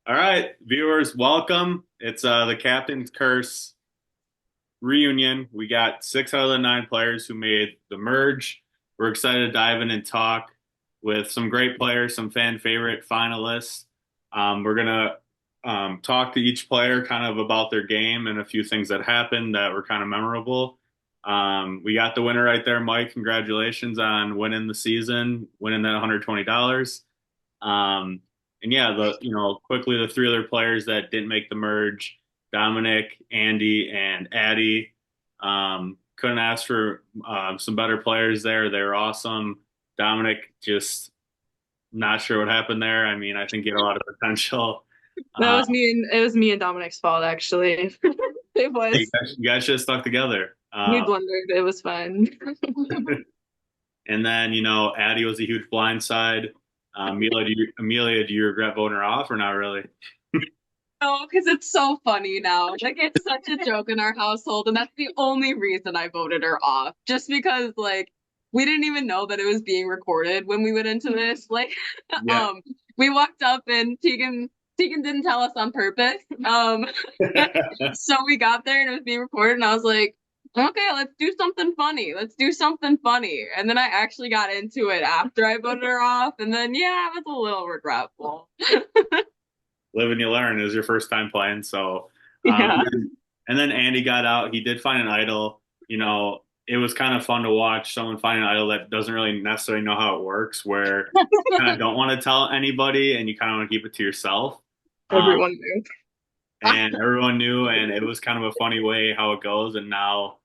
All right, viewers, welcome. It's the Captain's Curse reunion. We got six out of the nine players who made the merge. We're excited to dive in and talk with some great players, some fan favorite finalists. We're gonna talk to each player kind of about their game and a few things that happened that were kind of memorable. We got the winner right there, Mike. Congratulations on winning the season, winning that $120. Um, and yeah, quickly the three other players that didn't make the merge, Dominic, Andy, and Addie. Couldn't ask for some better players there. They were awesome. Dominic just not sure what happened there. I mean, I think he had a lot of potential. That Uh, was me and it was me and Dominic's fault actually. It you was. guys, you guys should have stuck together. We blundered. It was fun. And then, Addie was a huge blindside. Amelia, do you regret voting her off or not really? No, because it's so funny now. Like it's such a joke in our household, and that's the only reason I voted her off. Just because we didn't even know that it was being recorded when we went into this. Yeah. Um we walked up and Teagan didn't tell us on purpose. So we got there and it was being recorded, and I was like, okay, let's do something funny. Let's do something funny. And then I actually got into it after I voted her off, and then yeah, it was a little regretful. Live and you learn. It was your first time playing, so Yeah. and then Andy got out. He did find an idol. It was kind of fun to watch someone find an idol that doesn't really necessarily know how it works, where you kind of don't want to tell anybody and you kind of want to keep it to yourself. Um, Everyone knew. and everyone knew, and it was kind of a funny way how it goes. And now,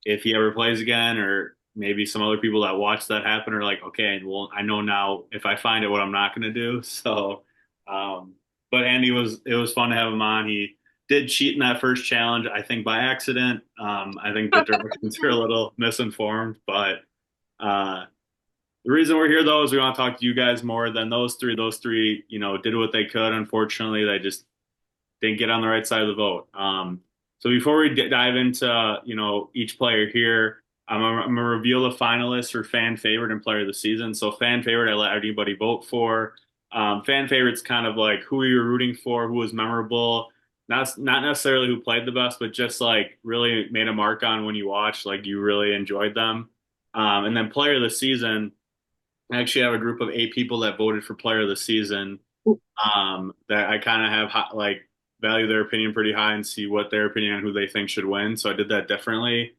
if he ever plays again, or maybe some other people that watch that happen are like, okay, well, I know now if I find it, what I'm not going to do. So, um, but Andy was, it was fun to have him on. He did cheat in that first challenge, I think by accident. I think the directions are a little misinformed, but uh, the reason we're here though is we want to talk to you guys more than those three. Those three, did what they could. Unfortunately, they just didn't get on the right side of the vote. So before we dive into each player here, I'm gonna reveal the finalists for fan favorite and player of the season. So fan favorite, I let anybody vote for. Fan favorite's kind of like who you're rooting for, who was memorable, not necessarily who played the best, but just like really made a mark on when you watched, like you really enjoyed them. And then player of the season, I actually have a group of eight people that voted for player of the season that I kind of have like value their opinion pretty high and see what their opinion on who they think should win. So I did that differently.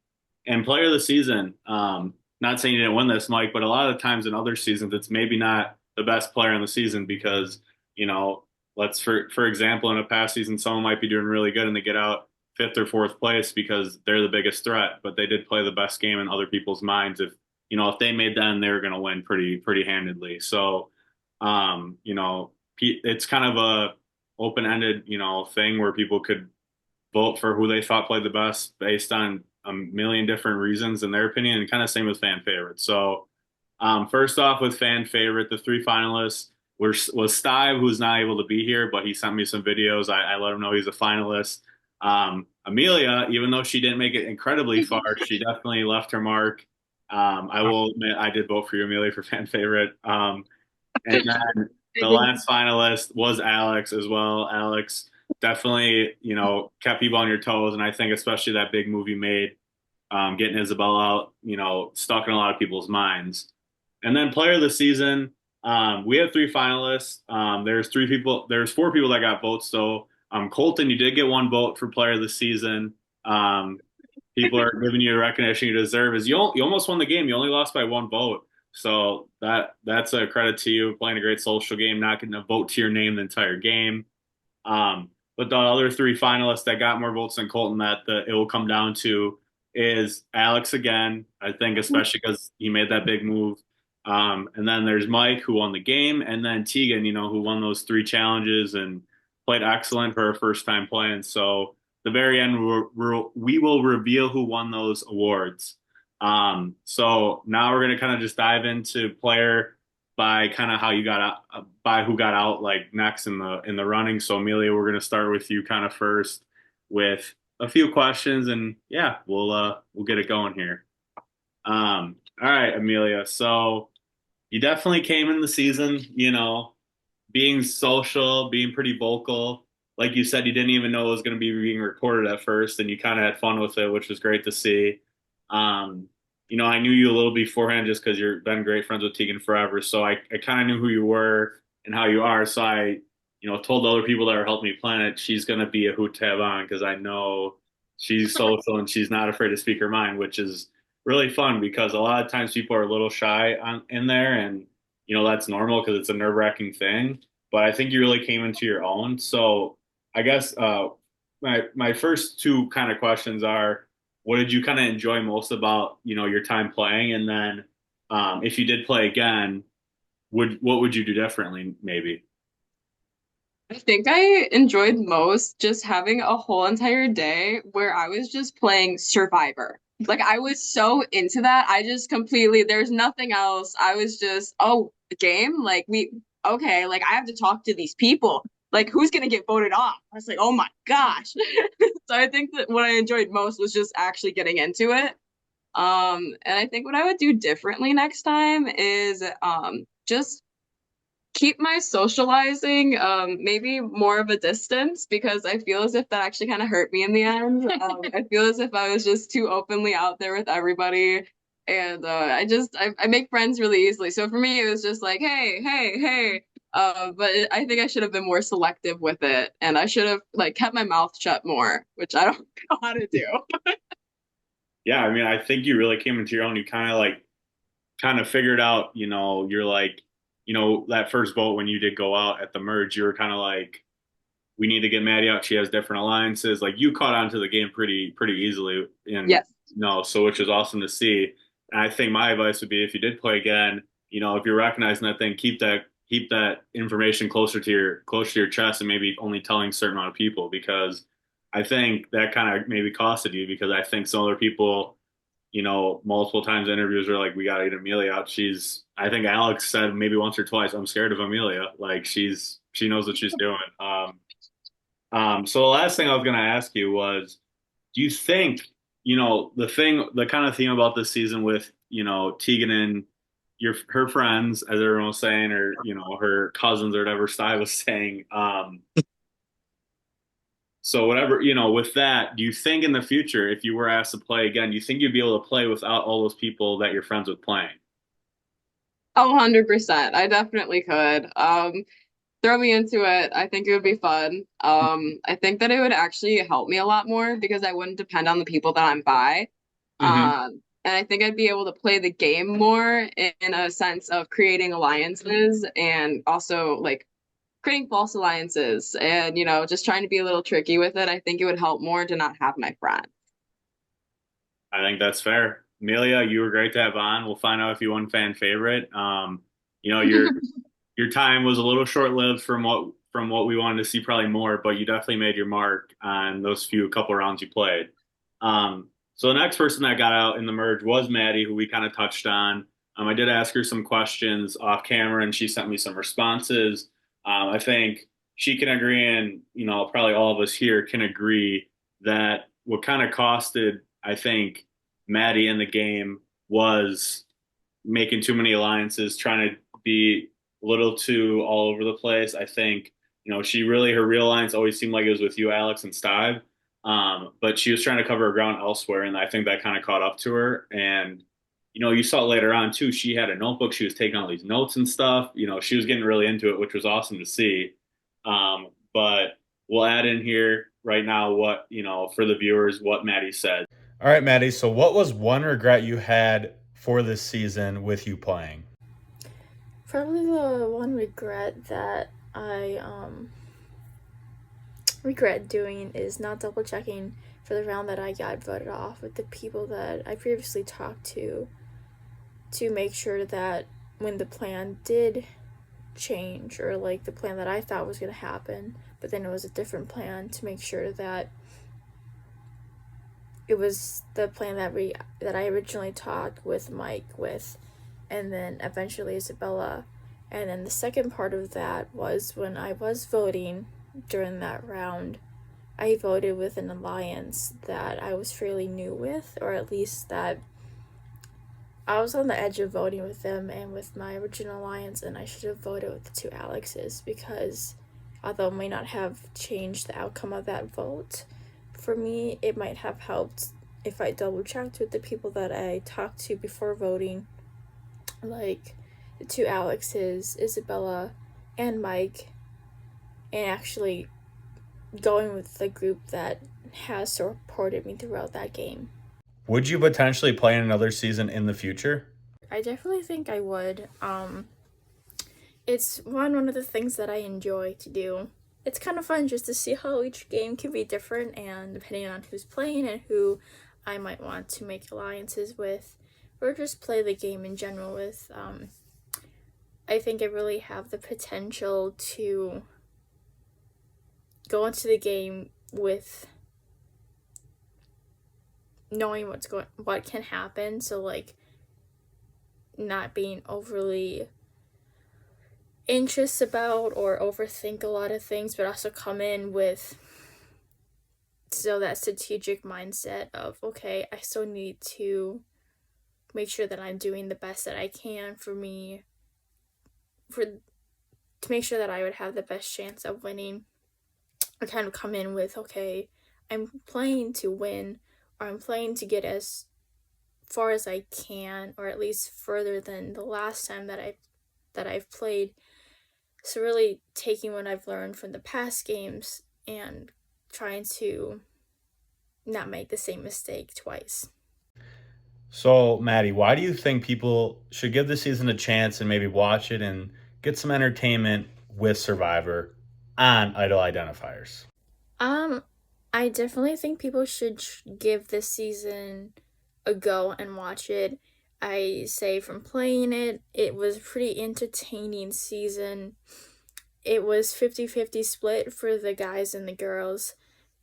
And player of the season, not saying you didn't win this, Mike, but a lot of times in other seasons, it's maybe not the best player in the season because, you know, let's for example, in a past season, someone might be doing really good and they get out fifth or fourth place because they're the biggest threat, but they did play the best game in other people's minds. If they made them, they were going to win pretty handedly. So, it's kind of a open-ended, thing where people could vote for who they thought played the best based on a million different reasons in their opinion, and kind of same with fan favorites. So, first off, with fan favorite, the three finalists was Steib, who's not able to be here, but he sent me some videos. I let him know he's a finalist. Amelia, even though she didn't make it incredibly far, she definitely left her mark. I will admit I did vote for you, Amelia, for fan favorite. And then I the did. last finalist was Aleks as well. Aleks definitely, kept people on your toes, and I think especially that big move you made, getting Isabella out, stuck in a lot of people's minds. And then player of the season, we had three finalists. There's four people that got votes. So Colton, you did get one vote for player of the season. Um, People are giving you the recognition you deserve. You almost won the game. You only lost by one vote. So that's a credit to you playing a great social game, not getting a vote to your name the entire game. But the other three finalists that got more votes than Colton it will come down to is Aleks again. I think especially because he made that big move. And then there's Mike who won the game, and then Teagan, who won those three challenges and played excellent for her first time playing. So the very end, we will reveal who won those awards. So now we're gonna kind of just dive into player by kind of how you got out, by who got out like next in the running. So Amelia, we're gonna start with you kind of first with a few questions, and yeah, we'll get it going here. All right, Amelia. So you definitely came in the season, being social, being pretty vocal. Like you said, you didn't even know it was going to be being recorded at first, and you kind of had fun with it, which was great to see. Um, I knew you a little beforehand just because you've been great friends with Teagan forever. So I kind of knew who you were and how you are. So told the other people that were helping me plan it, she's going to be a hoot to have on because I know she's social and she's not afraid to speak her mind, which is really fun because a lot of times people are a little shy in there, and that's normal because it's a nerve-wracking thing. But I think you really came into your own. So I guess my first two kind of questions are, what did you kind of enjoy most about your time playing, and then if you did play again, what would you do differently, maybe? I think I enjoyed most just having a whole entire day where I was just playing Survivor. Like I was so into that. I just completely, there's nothing else. I was just, oh, the game? Like okay, like I have to talk to these people. Like who's gonna get voted off? I was like, oh my gosh. So I think that what I enjoyed most was just actually getting into it. And I think what I would do differently next time is just keep my socializing maybe more of a distance because I feel as if that actually kind of hurt me in the end. I feel as if I was just too openly out there with everybody. And I make friends really easily. So for me, it was just like, hey, hey, hey. I think I should have been more selective with it, and I should have like kept my mouth shut more, which I don't know how to do. Yeah, I mean, I think you really came into your own. You kind of figured out, you're like, that first vote when you did go out at the merge, you were kind of like, we need to get Maddie out. She has different alliances. Like you caught on to the game pretty easily, and Yes. so which is awesome to see. And I think my advice would be if you did play again, if you're recognizing that thing, keep that information closer to your chest, and maybe only telling a certain amount of people because I think that kind of maybe costed you because I think some other people multiple times interviews are like, we got to get Amelia out. I think Aleks said maybe once or twice, I'm scared of Amelia. Like she knows what she's doing. So the last thing I was going to ask you was, do you think, the kind of theme about this season with, Teagan and her friends, as everyone was saying, or, her cousins or whatever Steib was saying, so whatever, with that, do you think in the future, if you were asked to play again, do you think you'd be able to play without all those people that you're friends with playing? Oh, 100%. I definitely could. Throw me into it. I think it would be fun. I think that it would actually help me a lot more because I wouldn't depend on the people that I'm by. Hmm. And I think I'd be able to play the game more in a sense of creating alliances and also like creating false alliances and, just trying to be a little tricky with it. I think it would help more to not have my friend. I think that's fair. Amelia, you were great to have on. We'll find out if you won fan favorite. Your time was a little short-lived from what we wanted to see, probably more, but you definitely made your mark on those few couple rounds you played. So the next person that got out in the merge was Maddie, who we kind of touched on. I did ask her some questions off camera, and she sent me some responses. I think she can agree, and probably all of us here can agree that what kind of costed, I think, Maddie in the game was making too many alliances, trying to be a little too all over the place. I think, her real alliance always seemed like it was with you, Aleks and Steib. But she was trying to cover her ground elsewhere, and I think that kind of caught up to her. And you saw later on too. She had a notebook. She was taking all these notes and stuff. She was getting really into it, which was awesome to see. But we'll add in here right now what for the viewers what Maddie said. All right, Maddie. So, what was one regret you had for this season with you playing? Probably the one regret that I regret doing is not double checking for the round that I got voted off with the people that I previously talked to make sure that when the plan did change or like the plan that I thought was going to happen, but then it was a different plan, to make sure that it was the plan that I originally talked with Mike with, and then eventually Isabella. And then the second part of that was when I was voting during that round, I voted with an alliance that I was fairly new with, or at least that I was on the edge of voting with them and with my original alliance, and I should have voted with the two Alekses because although it may not have changed the outcome of that vote, for me, it might have helped if I double checked with the people that I talked to before voting, like the two Alekses, Isabella, and Mike, and actually going with the group that has supported me throughout that game. Would you potentially play in another season in the future? I definitely think I would. It's one of the things that I enjoy to do. It's kind of fun just to see how each game can be different, and depending on who's playing and who I might want to make alliances with, or just play the game in general with. I think I really have the potential to go into the game with knowing what can happen, so like not being overly anxious about or overthink a lot of things, but also come in with that strategic mindset of, okay, I still need to make sure that I'm doing the best that I can for me, to make sure that I would have the best chance of winning. I kind of come in with, okay, I'm playing to win, or I'm playing to get as far as I can, or at least further than the last time that I've played. So really taking what I've learned from the past games and trying to not make the same mistake twice. So, Maddie, why do you think people should give the season a chance and maybe watch it and get some entertainment with Survivor on Idol Identifiers? I definitely think people should give this season a go and watch it. I say from playing it, it was a pretty entertaining season. It was 50-50 split for the guys and the girls,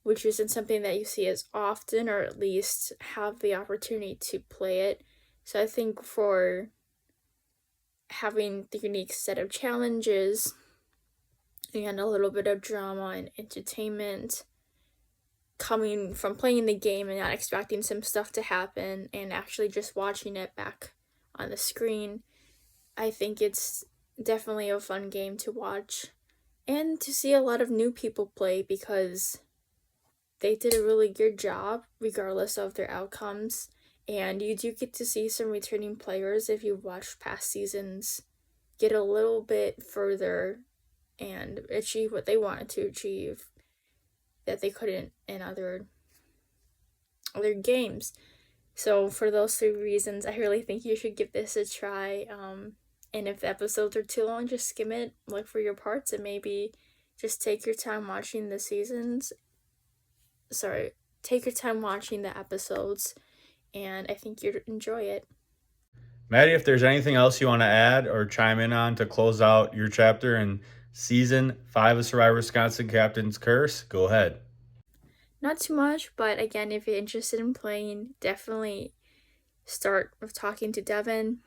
which isn't something that you see as often, or at least have the opportunity to play it. So I think for having the unique set of challenges and a little bit of drama and entertainment coming from playing the game and not expecting some stuff to happen and actually just watching it back on the screen, I think it's definitely a fun game to watch and to see a lot of new people play because they did a really good job regardless of their outcomes. And you do get to see some returning players if you've watched past seasons get a little bit further and achieve what they wanted to achieve that they couldn't in other games. So for those three reasons, I really think you should give this a try. And if the episodes are too long, just skim it, look for your parts, and maybe just take your time watching the seasons. Take your time watching the episodes, and I think you'd enjoy it. Maddie, if there's anything else you want to add or chime in on to close out your chapter in Season 5 of Survivor Wisconsin Captain's Curse, go ahead. Not too much, but again, if you're interested in playing, definitely start with talking to Devin.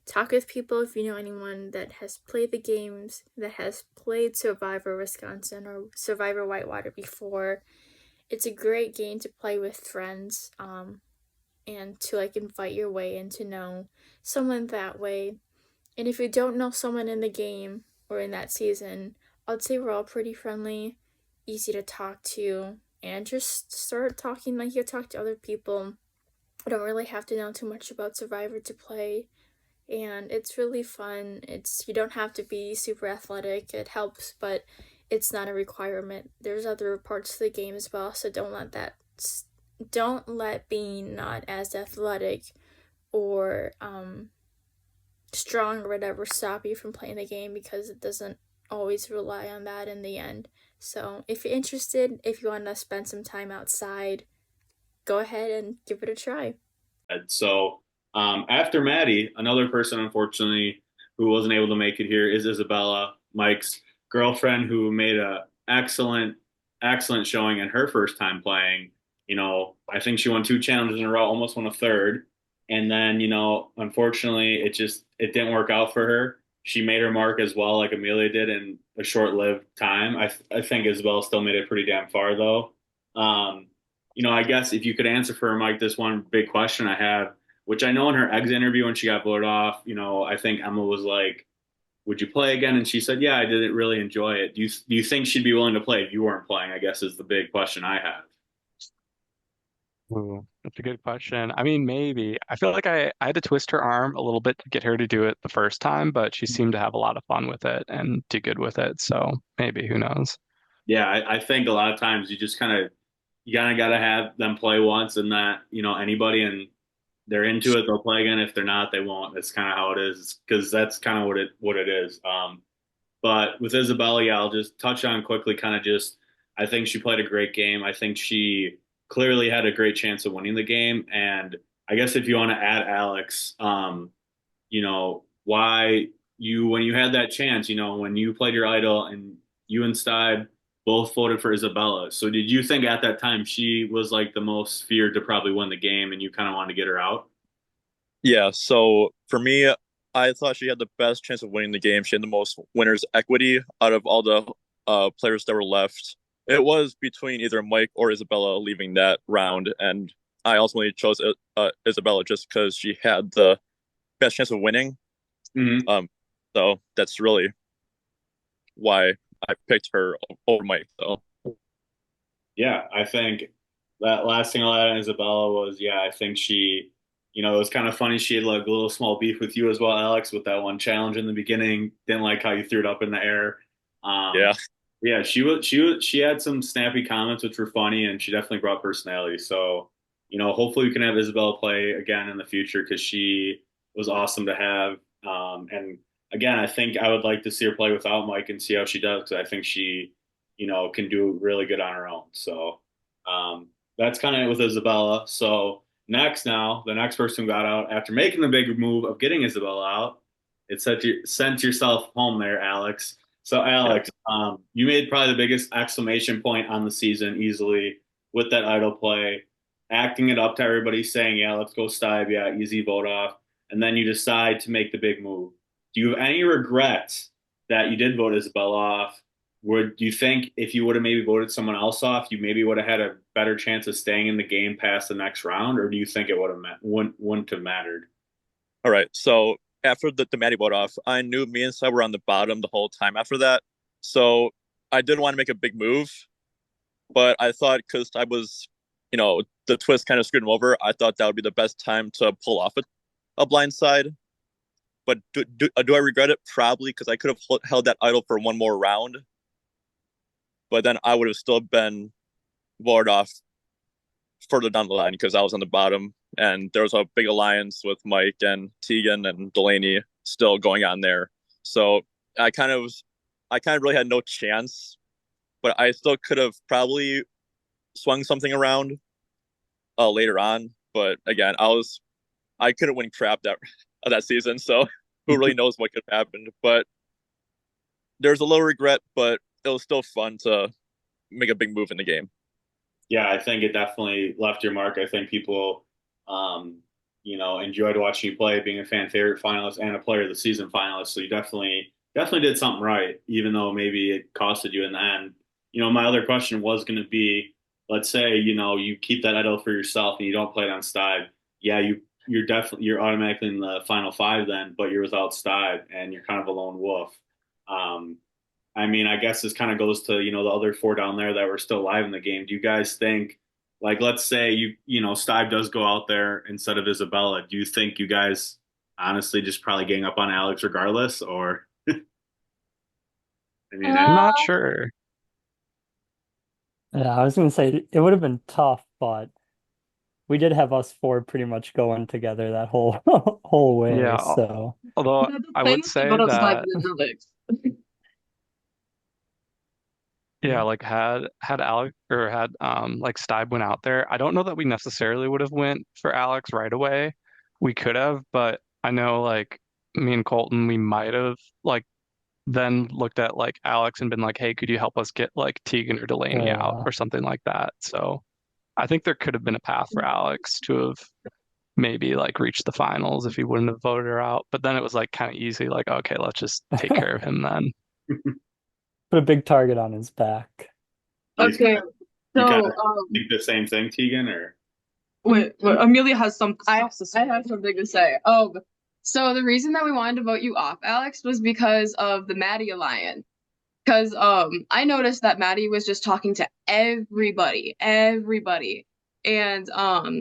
Talk with people if you know anyone that has played the games, that has played Survivor Wisconsin or Survivor Whitewater before. It's a great game to play with friends, and to like invite your way and to know someone that way. And if you don't know someone in the game or in that season, I'd say we're all pretty friendly, easy to talk to, and just start talking like you talk to other people. I don't really have to know too much about Survivor to play, and it's really fun. You don't have to be super athletic. It helps, but it's not a requirement. There's other parts of the game as well, so don't let being not as athletic or strong or whatever stop you from playing the game, because it doesn't always rely on that in the end. So if you're interested, if you want to spend some time outside, go ahead and give it a try. So after Maddie, another person, unfortunately, who wasn't able to make it here is Isabella, Mike's girlfriend, who made a excellent showing in her first time playing. I think she won 2 challenges in a row, almost won a third. And then, unfortunately, it didn't work out for her. She made her mark as well, like Amelia did, in a short-lived time. I think Isabella still made it pretty damn far, though. I guess if you could answer for Mike this one big question I have, which I know in her exit interview when she got voted off, I think Emma was like, "Would you play again?" And she said, "Yeah, I didn't really enjoy it." Do you think she'd be willing to play if you weren't playing? I guess is the big question I have. Ooh, that's a good question. I mean, maybe. I feel like I had to twist her arm a little bit to get her to do it the first time, but she seemed to have a lot of fun with it and do good with it. So maybe, who knows? Yeah, I think a lot of times you kind of gotta have them play once, and that anybody and they're into it, they'll play again. If they're not, they won't. That's kind of how it is, because that's kind of what it is. But with Isabella, yeah, I'll just touch on quickly, kind of just I think she played a great game. I think she clearly had a great chance of winning the game. And I guess if you want to add Aleks, why you when you had that chance, when you played your idol and you and Steib both voted for Isabella. So did you think at that time she was like the most feared to probably win the game and you kind of wanted to get her out? Yeah, so for me, I thought she had the best chance of winning the game. She had the most winners equity out of all the players that were left. It was between either Mike or Isabella leaving that round, and I ultimately chose Isabella just because she had the best chance of winning. Hmm. Um, so that's really why I picked her over Mike. So Yeah, I think that last thing I'll add on Isabella was, yeah, I think it was kind of funny. She had like a little small beef with you as well, Aleks, with that one challenge in the beginning. Didn't like how you threw it up in the air. yeah, Um, yeah, she had some snappy comments which were funny, and she definitely brought personality. So, hopefully we can have Isabella play again in the future because she was awesome to have. And again, I think I would like to see her play without Mike and see how she does because I think she can do really good on her own. So that's kind of it with Isabella. So the next person got out after making the big move of getting Isabella out. It sent yourself home there, Aleks. So yeah. Aleks, you made probably the biggest exclamation point on the season easily with that idol play, acting it up to everybody, saying, "Yeah, let's go Steib. Yeah, easy vote off." And then you decide to make the big move. Do you have any regrets that you did vote Isabella off? Would you think if you would have maybe voted someone else off, you maybe would have had a better chance of staying in the game past the next round, or do you think it would have wouldn't have mattered? All right. So after the Maddie vote off, I knew me and Seb were on the bottom the whole time after that. So I didn't want to make a big move, but I thought because I was, the twist kind of screwed him over, I thought that would be the best time to pull off a blind side. But do I regret it? Probably because I could have held that idol for one more round, but then I would have still been voted off further down the line because I was on the bottom and there was a big alliance with Mike and Teagan and Delaney still going on there. So I kind of really had no chance, but I still could have probably swung something around later on. But again, I couldn't win crap that season, so who really knows what could have happened? But there's a little regret, but it was still fun to make a big move in the game. Yeah, I think it definitely left your mark. I think people, enjoyed watching you play, being a fan favorite finalist and a player of the season finalist. So you definitely did something right, even though maybe it costed you in the end. My other question was going to be, let's say, you keep that idol for yourself and you don't play it on Steib. Yeah, you're automatically in the final five then, but you're without Steib and you're kind of a lone wolf. Um, I mean, I guess this kind of goes to, the other four down there that were still alive in the game. Do you guys think, like, let's say Steib does go out there instead of Isabella. Do you think you guys honestly just probably gang up on Aleks regardless? Or, I mean, I'm not Uh, sure. Yeah, I was gonna say it would have been tough, but we did have us four pretty much going together that whole whole way. Yeah, So although the I thing would with the say butterfly that, is Alex. yeah, like had Alec or had like Steib went out there, I don't know that we necessarily would have went for Aleks right away. We could have, but I know like me and Colton, we might have like then looked at like Aleks and been like, hey, could you help us get like Teagan or Delaney out yeah, or something like that? So I think there could have been a path for Aleks to have maybe like reached the finals if he wouldn't have voted her out. But then it was like kind of easy, like, okay, let's just take care of him then. put a big target on his back. he's Okay, You kind So, of think the same thing, Teagan, or wait, Amelia has some stuff to say. I have something to say. So the reason that we wanted to vote you off, Aleks, was because of the Maddie alliance. Because I noticed that Maddie was just talking to everybody. And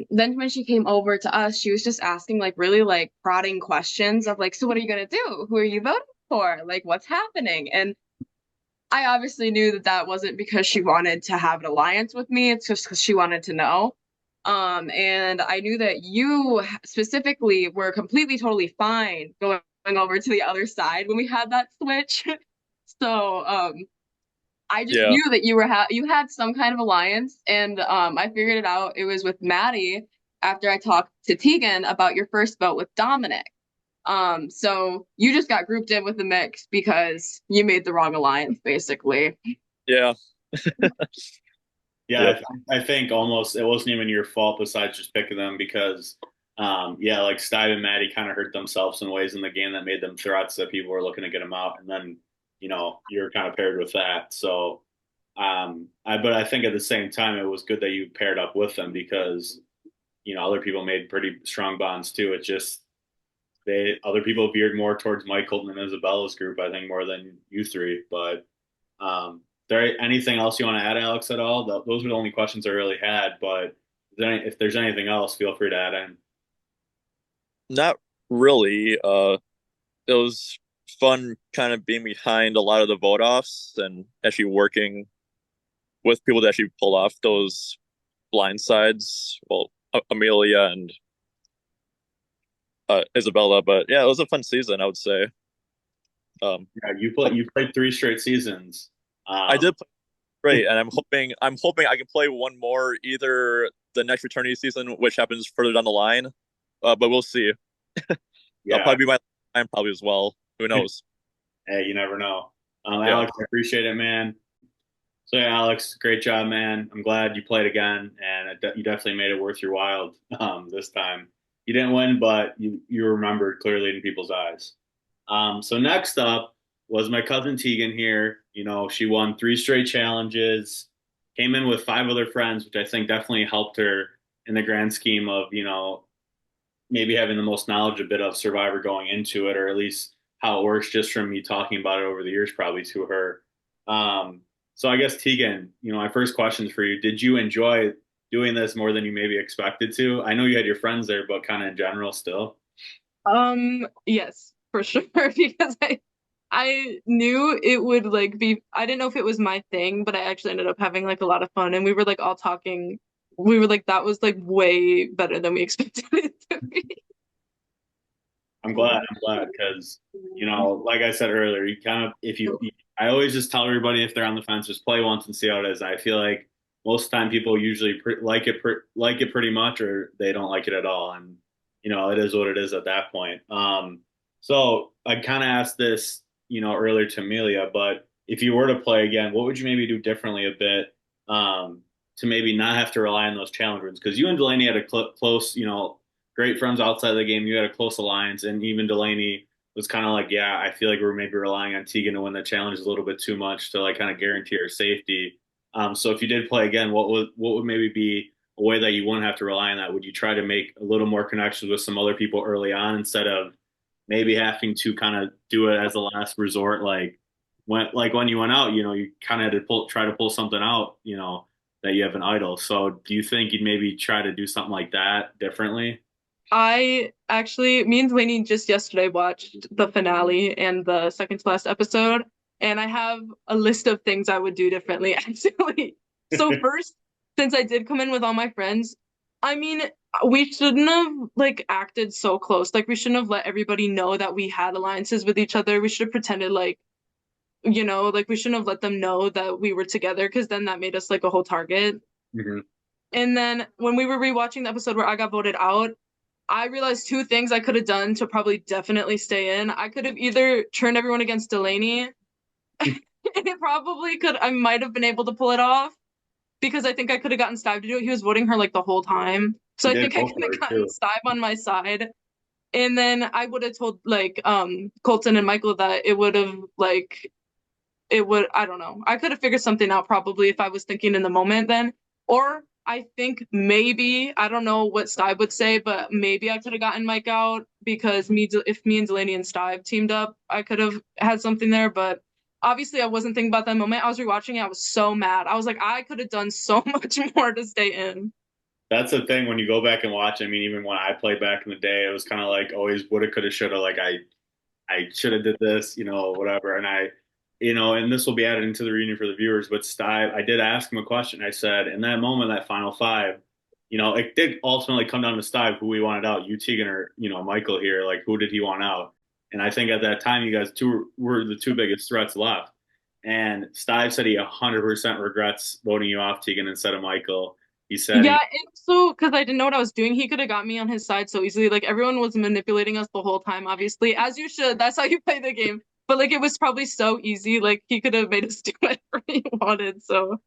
then when she came over to us, she was just asking like really like prodding questions of like, so what are you gonna do? Who are you voting for? Like, what's happening? And I obviously knew that that wasn't because she wanted to have an alliance with me. It's just because she wanted to know. And I knew that you specifically were completely totally fine going over to the other side when we had that switch. So I just Yeah. knew that you had some kind of alliance, and I figured it out. It was with Maddie after I talked to Teagan about your first vote with Dominic. So you just got grouped in with the mix because you made the wrong alliance, basically. Yeah. yeah, Yep. I think almost it wasn't even your fault besides just picking them because, yeah, like Steib and Maddie kind of hurt themselves in ways in the game that made them threats that people were looking to get them out, and then you're kind of paired with that. So, but I think at the same time it was good that you paired up with them because other people made pretty strong bonds too. It just other people veered more towards Mike, Colton, and Isabella's group, I think, more than you three. But there anything else you want to add, Aleks, at all? Those are the only questions I really had. But if there's anything else, feel free to add in. Not really. It was fun kind of being behind a lot of the vote offs and actually working with people to actually pull off those blind sides. Well, Amelia and Isabella, but yeah, it was a fun season, I would say. Yeah, you played 3 straight seasons. I did play great, and I'm hoping I can play one more, either the next fraternity season, which happens further down the line. But we'll see. That'll Yeah, probably be my time, probably as well. Who knows? hey, you never know. Yeah. Aleks, I appreciate it, man. So yeah, Aleks, great job, man. I'm glad you played again, and you definitely made it worth your while this time. You didn't win, but you remembered clearly in people's eyes. So next up was my cousin Teagan here. She won 3 straight challenges, came in with 5 other friends, which I think definitely helped her in the grand scheme of, maybe having the most knowledge a bit of Survivor going into it, or at least how it works just from me talking about it over the years, probably to her. So I guess Teagan, my first question is for you. Did you enjoy doing this more than you maybe expected to? I know you had your friends there, but kind of in general still. Yes, for sure, because I knew it would like be. I didn't know if it was my thing, but I actually ended up having like a lot of fun, and we were like all talking. We were like, that was like way better than we expected it to be. I'm glad because like I said earlier, you kind of I always just tell everybody if they're on the fence, just play once and see how it is. I feel like most of the time people usually like it pretty much, or they don't like it at all, and it is what it is at that point. So I kind of asked this earlier to Amelia, but if you were to play again, what would you maybe do differently a bit to maybe not have to rely on those challenge rooms? Because you and Delaney had a close, great friends outside of the game. You had a close alliance, and even Delaney was kind of like, yeah, I feel like we're maybe relying on Teagan to win the challenge a little bit too much to like kind of guarantee her safety. So if you did play again, what would maybe be a way that you wouldn't have to rely on that? Would you try to make a little more connections with some other people early on instead of maybe having to kind of do it as a last resort? When you went out, you kind of had to try to pull something out, that you have an idol. So do you think you'd maybe try to do something like that differently? Me and Delaney just yesterday watched the finale and the second to last episode, and I have a list of things I would do differently, actually. So first, since I did come in with all my friends, I mean, we shouldn't have like acted so close. Like we shouldn't have let everybody know that we had alliances with each other. We should have pretended like, like we shouldn't have let them know that we were together, because then that made us like a whole target. Mm-hmm. And then when we were rewatching the episode where I got voted out, I realized 2 things I could have done to probably definitely stay in. I could have either turned everyone against Delaney, and it probably could. I might have been able to pull it off because I think I could have gotten Steib to do it. He was voting her like the whole time, so I think I could have gotten Steib on my side. And then I would have told like Colton and Michael that it would have like it would, I don't know. I could have figured something out probably if I was thinking in the moment then. Or I think maybe, I don't know what Steib would say, but maybe I could have gotten Mike out because if me and Delaney and Steib teamed up, I could have had something there. But obviously, I wasn't thinking about that moment. I was rewatching it. I was so mad. I was like, I could have done so much more to stay in. That's the thing when you go back and watch. I mean, even when I played back in the day, it was kind of like always woulda, coulda, shoulda. Like I should have did this, whatever. And and this will be added into the reunion for the viewers. But Steib, I did ask him a question. I said, in that moment, that final five, it did ultimately come down to Steib who we wanted out, you Teagan or Michael here. Like who did he want out? And I think at that time, you guys two were the two biggest threats left. And Steib said he 100% regrets voting you off, Teagan, instead of Michael. He said, Yeah, and so because I didn't know what I was doing, he could have got me on his side so easily. Like everyone was manipulating us the whole time, obviously, as you should. That's how you play the game. But like it was probably so easy. Like he could have made us do whatever he wanted. So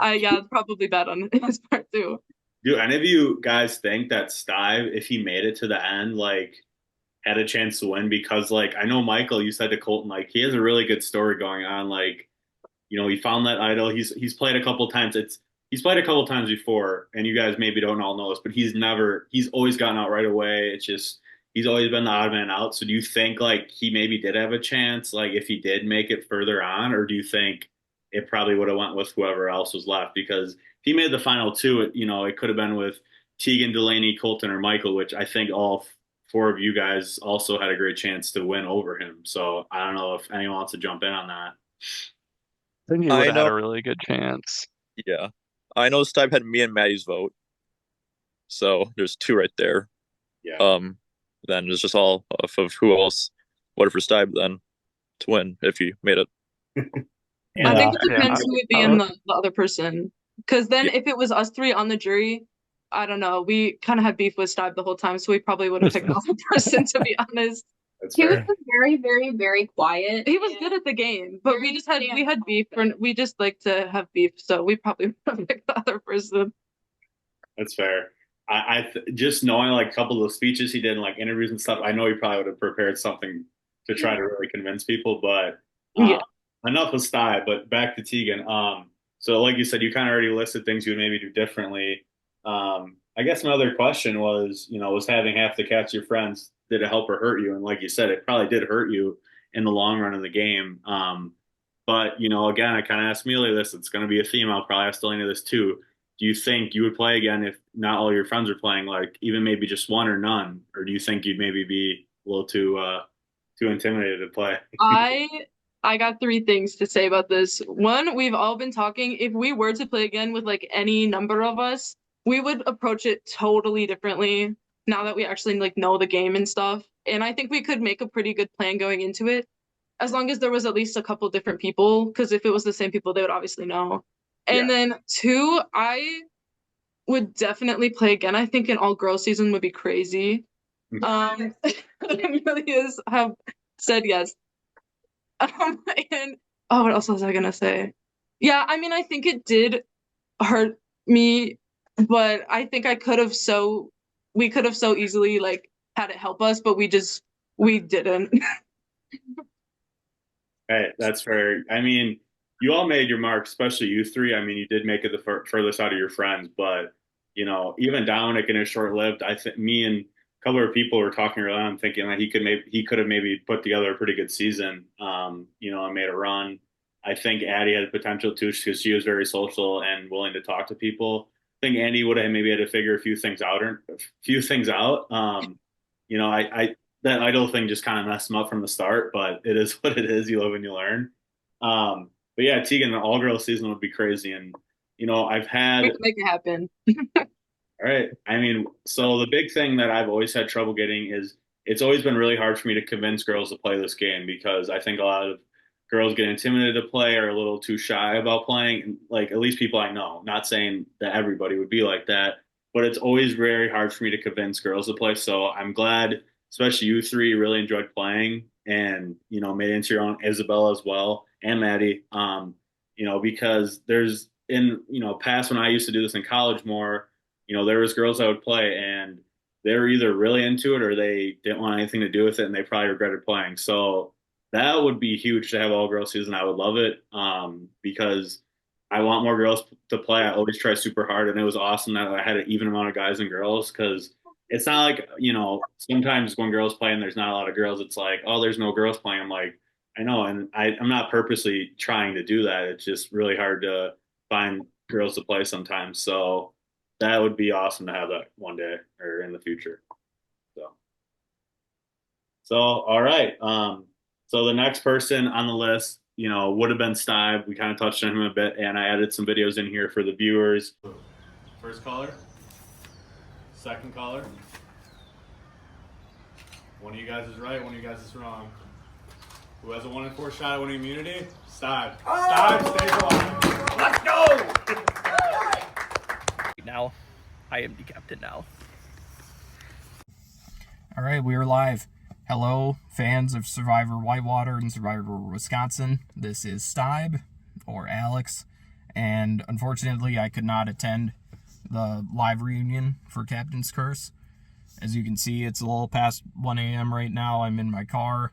yeah, probably bad on his part too. do any of you guys think that Steib, if he made it to the end, like had a chance to win? Because like I know Michael, you said to Colton, like he has a really good story going on. Like, he found that idol. He's played a couple times. He's played a couple times before, and you guys maybe don't all know this, but he's always gotten out right away. It's just he's always been the odd man out. So do you think like he maybe did have a chance, like if he did make it further on, or do you think it probably would have went with whoever else was left? Because if he made the final two, it could have been with Teagan, Delaney, Colton, or Michael, which I think all four of you guys also had a great chance to win over him. So I don't know if anyone wants to jump in on that. I think he would I have had know. a really good chance. Yeah. I know Steib had me and Maddie's vote. So there's two right there. Yeah. Then it's just all off of who else voted for Steib then to win if he made it. I think it Yeah. depends who would be in the other person. Because then Yeah. if it was us three on the jury, I don't know. We kind of had beef with Steib the whole time, so we probably would have picked the other person, to be honest. That's He was fair. just very, very, very quiet. He was good at the game, but we had beef, and we just like to have beef, so we probably would have picked the other person. That's fair. Just knowing like a couple of the speeches he did and like interviews and stuff, I know he probably would have prepared something to try to really convince people. But Yeah. enough with Steib. But back to Teagan. So like you said, you kind of already listed things you would maybe do differently. I guess my other question was, was having half the cats your friends, did it help or hurt you? And like you said, it probably did hurt you in the long run of the game. But again, I kind of asked Amelia this. It's going to be a theme. I'll probably ask Delaney this too. Do you think you would play again if not all your friends are playing, like even maybe just one or none? Or do you think you'd maybe be a little too intimidated to play? I got three things to say about this. One, we've all been talking. If we were to play again with like any number of us, we would approach it totally differently now that we actually like know the game and stuff. And I think we could make a pretty good plan going into it, as long as there was at least a couple different people. Because if it was the same people, they would obviously know. And then two, I would definitely play again. I think an all-girl season would be crazy. Amelia's have said yes. And what else was I gonna say? Yeah, I mean, I think it did hurt me, but I think we could have so easily like had it help us, but we didn't. Hey, that's fair. I mean, you all made your mark, especially you three. I mean, you did make it the furthest out of your friends, but even Dominic in his short-lived, I think me and a couple of people were talking early on, thinking that he could have maybe put together a pretty good season, and made a run. I think Addie had potential too because she was very social and willing to talk to people. I think Andy would have maybe had to figure a few things out. I that idol thing just kind of messed him up from the start, but it is what it is. You live and you learn. But yeah, Teagan, an all-girl season would be crazy. And, I've had. We can make it happen. All right. I mean, so the big thing that I've always had trouble getting is it's always been really hard for me to convince girls to play this game because I think a lot of girls get intimidated to play or a little too shy about playing. And like, at least people I know, not saying that everybody would be like that, but it's always very hard for me to convince girls to play. So I'm glad, especially you three, really enjoyed playing and, made it into your own, Isabella as well, and Maddie, because there's past when I used to do this in college more, there was girls I would play and they were either really into it or they didn't want anything to do with it and they probably regretted playing. So that would be huge to have all girl season. I would love it because I want more girls to play. I always try super hard, and it was awesome that I had an even amount of guys and girls because it's not like, sometimes when girls play and there's not a lot of girls, it's like, oh, there's no girls playing. I'm like, I know, and I'm not purposely trying to do that. It's just really hard to find girls to play sometimes. So that would be awesome to have that one day or in the future. So all right. So the next person on the list, would have been Steib. We kind of touched on him a bit, and I added some videos in here for the viewers. First caller, second caller. One of you guys is right, one of you guys is wrong. Who has a 1 in 4 shot at winning immunity? Steib. Steib stays alive. Let's go! Now, I am decapitated now. All right, we are live. Hello, fans of Survivor Whitewater and Survivor Wisconsin. This is Steib, or Aleks, and unfortunately I could not attend the live reunion for Captain's Curse. As you can see, it's a little past 1 a.m. right now. I'm in my car.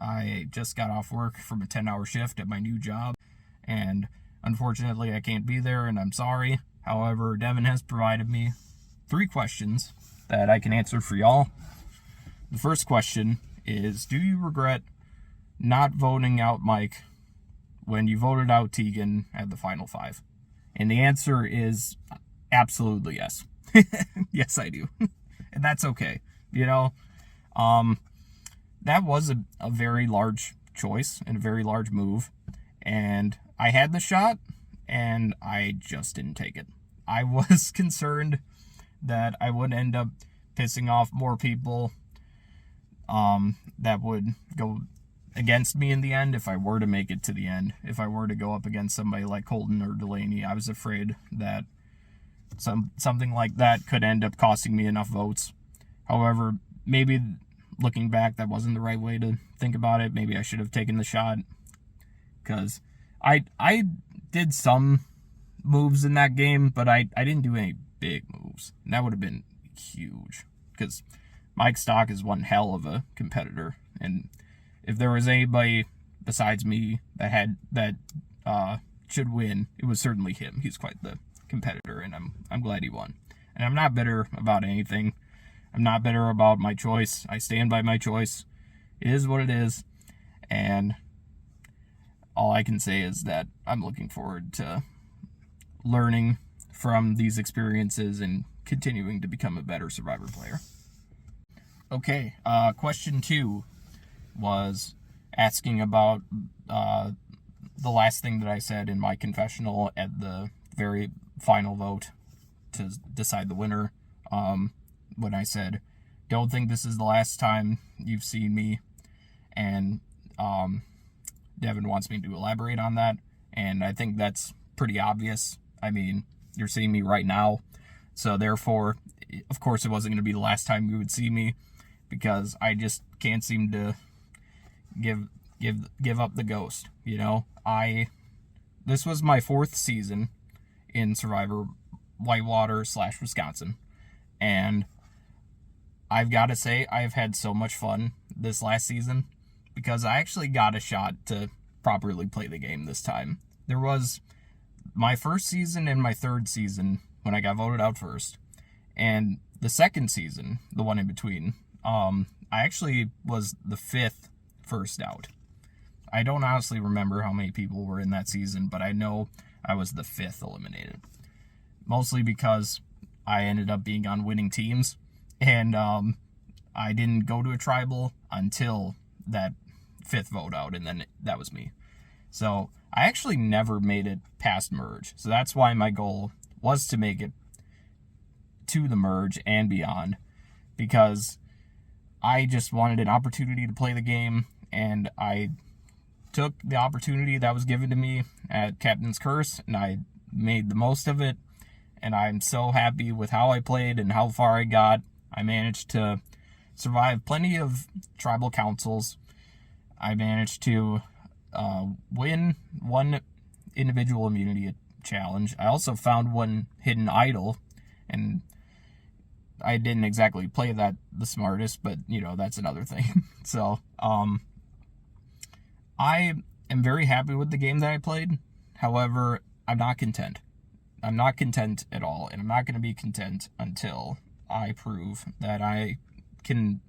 I just got off work from a 10-hour shift at my new job, and unfortunately I can't be there, and I'm sorry. However, Devin has provided me 3 questions that I can answer for y'all. The first question is, do you regret not voting out Mike when you voted out Teagan at the final 5? And the answer is absolutely yes. Yes, I do. And that's okay. That was a very large choice and a very large move. And I had the shot, and I just didn't take it. I was concerned that I would end up pissing off more people that would go against me in the end if I were to make it to the end. If I were to go up against somebody like Colton or Delaney, I was afraid that something like that could end up costing me enough votes. However, maybe looking back, that wasn't the right way to think about it. Maybe I should have taken the shot, because I did some moves in that game, but I didn't do any big moves. And that would have been huge, because Mike Stock is one hell of a competitor, and if there was anybody besides me that should win, it was certainly him. He's quite the competitor, and I'm glad he won. And I'm not bitter about anything. I'm not bitter about my choice. I stand by my choice. It is what it is, and all I can say is that I'm looking forward to learning from these experiences and continuing to become a better Survivor player. Okay, question 2 was asking about the last thing that I said in my confessional at the very final vote to decide the winner. When I said, don't think this is the last time you've seen me, and Devin wants me to elaborate on that, and I think that's pretty obvious. I mean, you're seeing me right now, so therefore, of course, it wasn't going to be the last time you would see me, because I just can't seem to give up the ghost. This was my 4th season in Survivor Whitewater / Wisconsin, and I've got to say, I've had so much fun this last season, because I actually got a shot to properly play the game this time. There was my first season and my 3rd season when I got voted out first, and the 2nd season, the one in between, I actually was the 5th first out. I don't honestly remember how many people were in that season, but I know I was the 5th eliminated. Mostly because I ended up being on winning teams, and I didn't go to a tribal until that 5th vote out, and then that was me. So I actually never made it past merge. So that's why my goal was to make it to the merge and beyond, because I just wanted an opportunity to play the game, and I took the opportunity that was given to me at Captain's Curse, and I made the most of it, and I'm so happy with how I played and how far I got. I managed to survive plenty of tribal councils. I managed to win one individual immunity challenge. I also found one hidden idol, and I didn't exactly play that the smartest, but that's another thing. So I am very happy with the game that I played. However, I'm not content. I'm not content at all, and I'm not going to be content until I prove that I can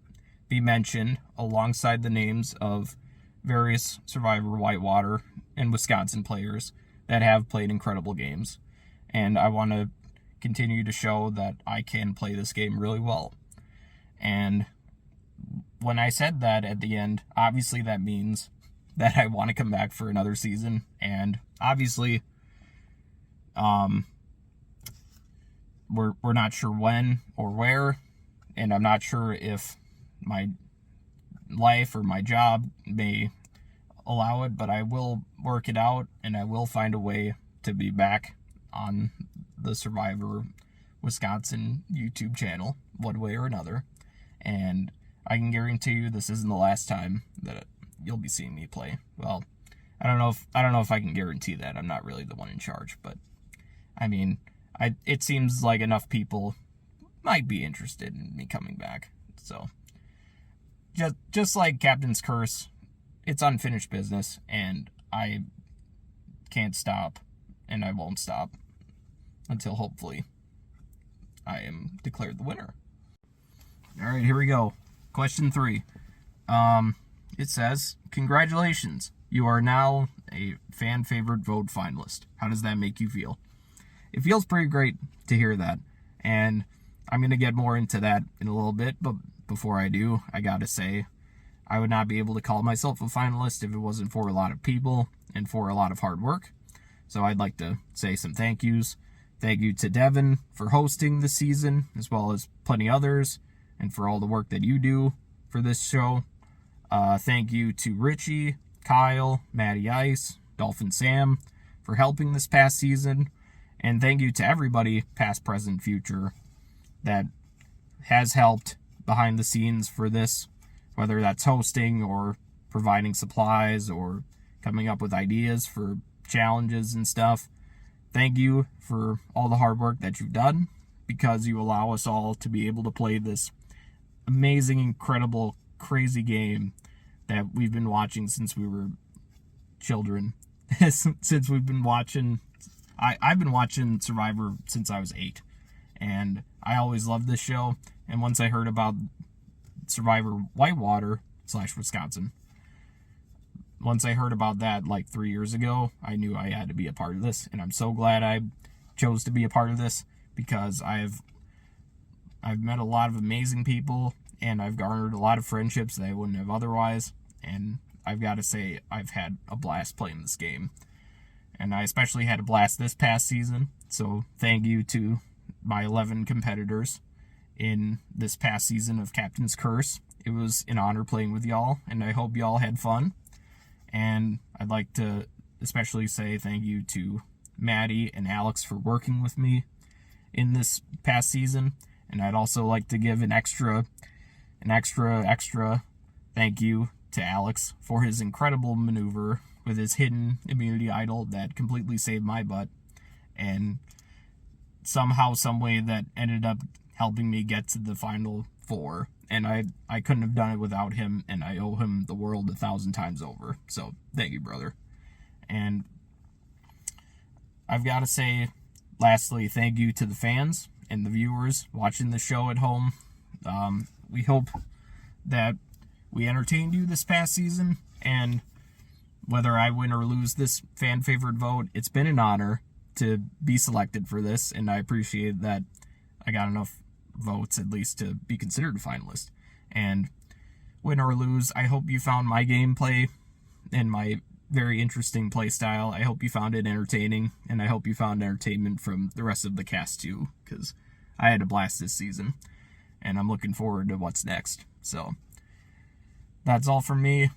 be mentioned alongside the names of various Survivor Whitewater and Wisconsin players that have played incredible games. And I want to continue to show that I can play this game really well. And when I said that at the end, obviously that means that I want to come back for another season. And obviously, we're not sure when or where, and I'm not sure if my life or my job may allow it, but I will work it out, and I will find a way to be back on the Survivor Wisconsin YouTube channel one way or another. And I can guarantee you this isn't the last time that you'll be seeing me play. Well, I don't know if I can guarantee that. I'm not really the one in charge, but I mean, it seems like enough people might be interested in me coming back. So just like Captain's Curse, it's unfinished business, and I can't stop, and I won't stop until hopefully I am declared the winner. All right, here we go. Question 3. It says, congratulations, you are now a fan favorite vote finalist. How does that make you feel? It feels pretty great to hear that, and I'm going to get more into that in a little bit, but before I do, I gotta say, I would not be able to call myself a finalist if it wasn't for a lot of people and for a lot of hard work. So I'd like to say some thank yous. Thank you to Devin for hosting the season, as well as plenty others, and for all the work that you do for this show. Thank you to Richie, Kyle, Maddie Ice, Dolphin Sam for helping this past season. And thank you to everybody, past, present, future, that has helped behind the scenes for this, whether that's hosting or providing supplies or coming up with ideas for challenges and stuff. Thank you for all the hard work that you've done, because you allow us all to be able to play this amazing, incredible, crazy game that we've been watching since we were children. Since we've been watching, I've been watching Survivor since I was 8, and I always loved this show. And once I heard about Survivor Whitewater / Wisconsin, once I heard about that like 3 years ago, I knew I had to be a part of this, and I'm so glad I chose to be a part of this, because I've met a lot of amazing people, and I've garnered a lot of friendships that I wouldn't have otherwise, and I've got to say, I've had a blast playing this game. And I especially had a blast this past season, so thank you to my 11 competitors in this past season of Captain's Curse. It was an honor playing with y'all, and I hope y'all had fun. And I'd like to especially say thank you to Maddie and Aleks for working with me in this past season. And I'd also like to give an extra thank you to Aleks for his incredible maneuver with his hidden immunity idol that completely saved my butt, and somehow, some way that ended up helping me get to the final 4. And I couldn't have done it without him, and I owe him the world 1,000 times over. So thank you, brother. And I've got to say, lastly, thank you to the fans and the viewers watching the show at home. We hope that we entertained you this past season, and whether I win or lose this fan favorite vote, it's been an honor to be selected for this, and I appreciate that I got enough votes at least to be considered a finalist. And win or lose, I hope you found my gameplay and my very interesting play style. I hope you found it entertaining, and I hope you found entertainment from the rest of the cast too, because I had a blast this season, and I'm looking forward to what's next. So that's all from me.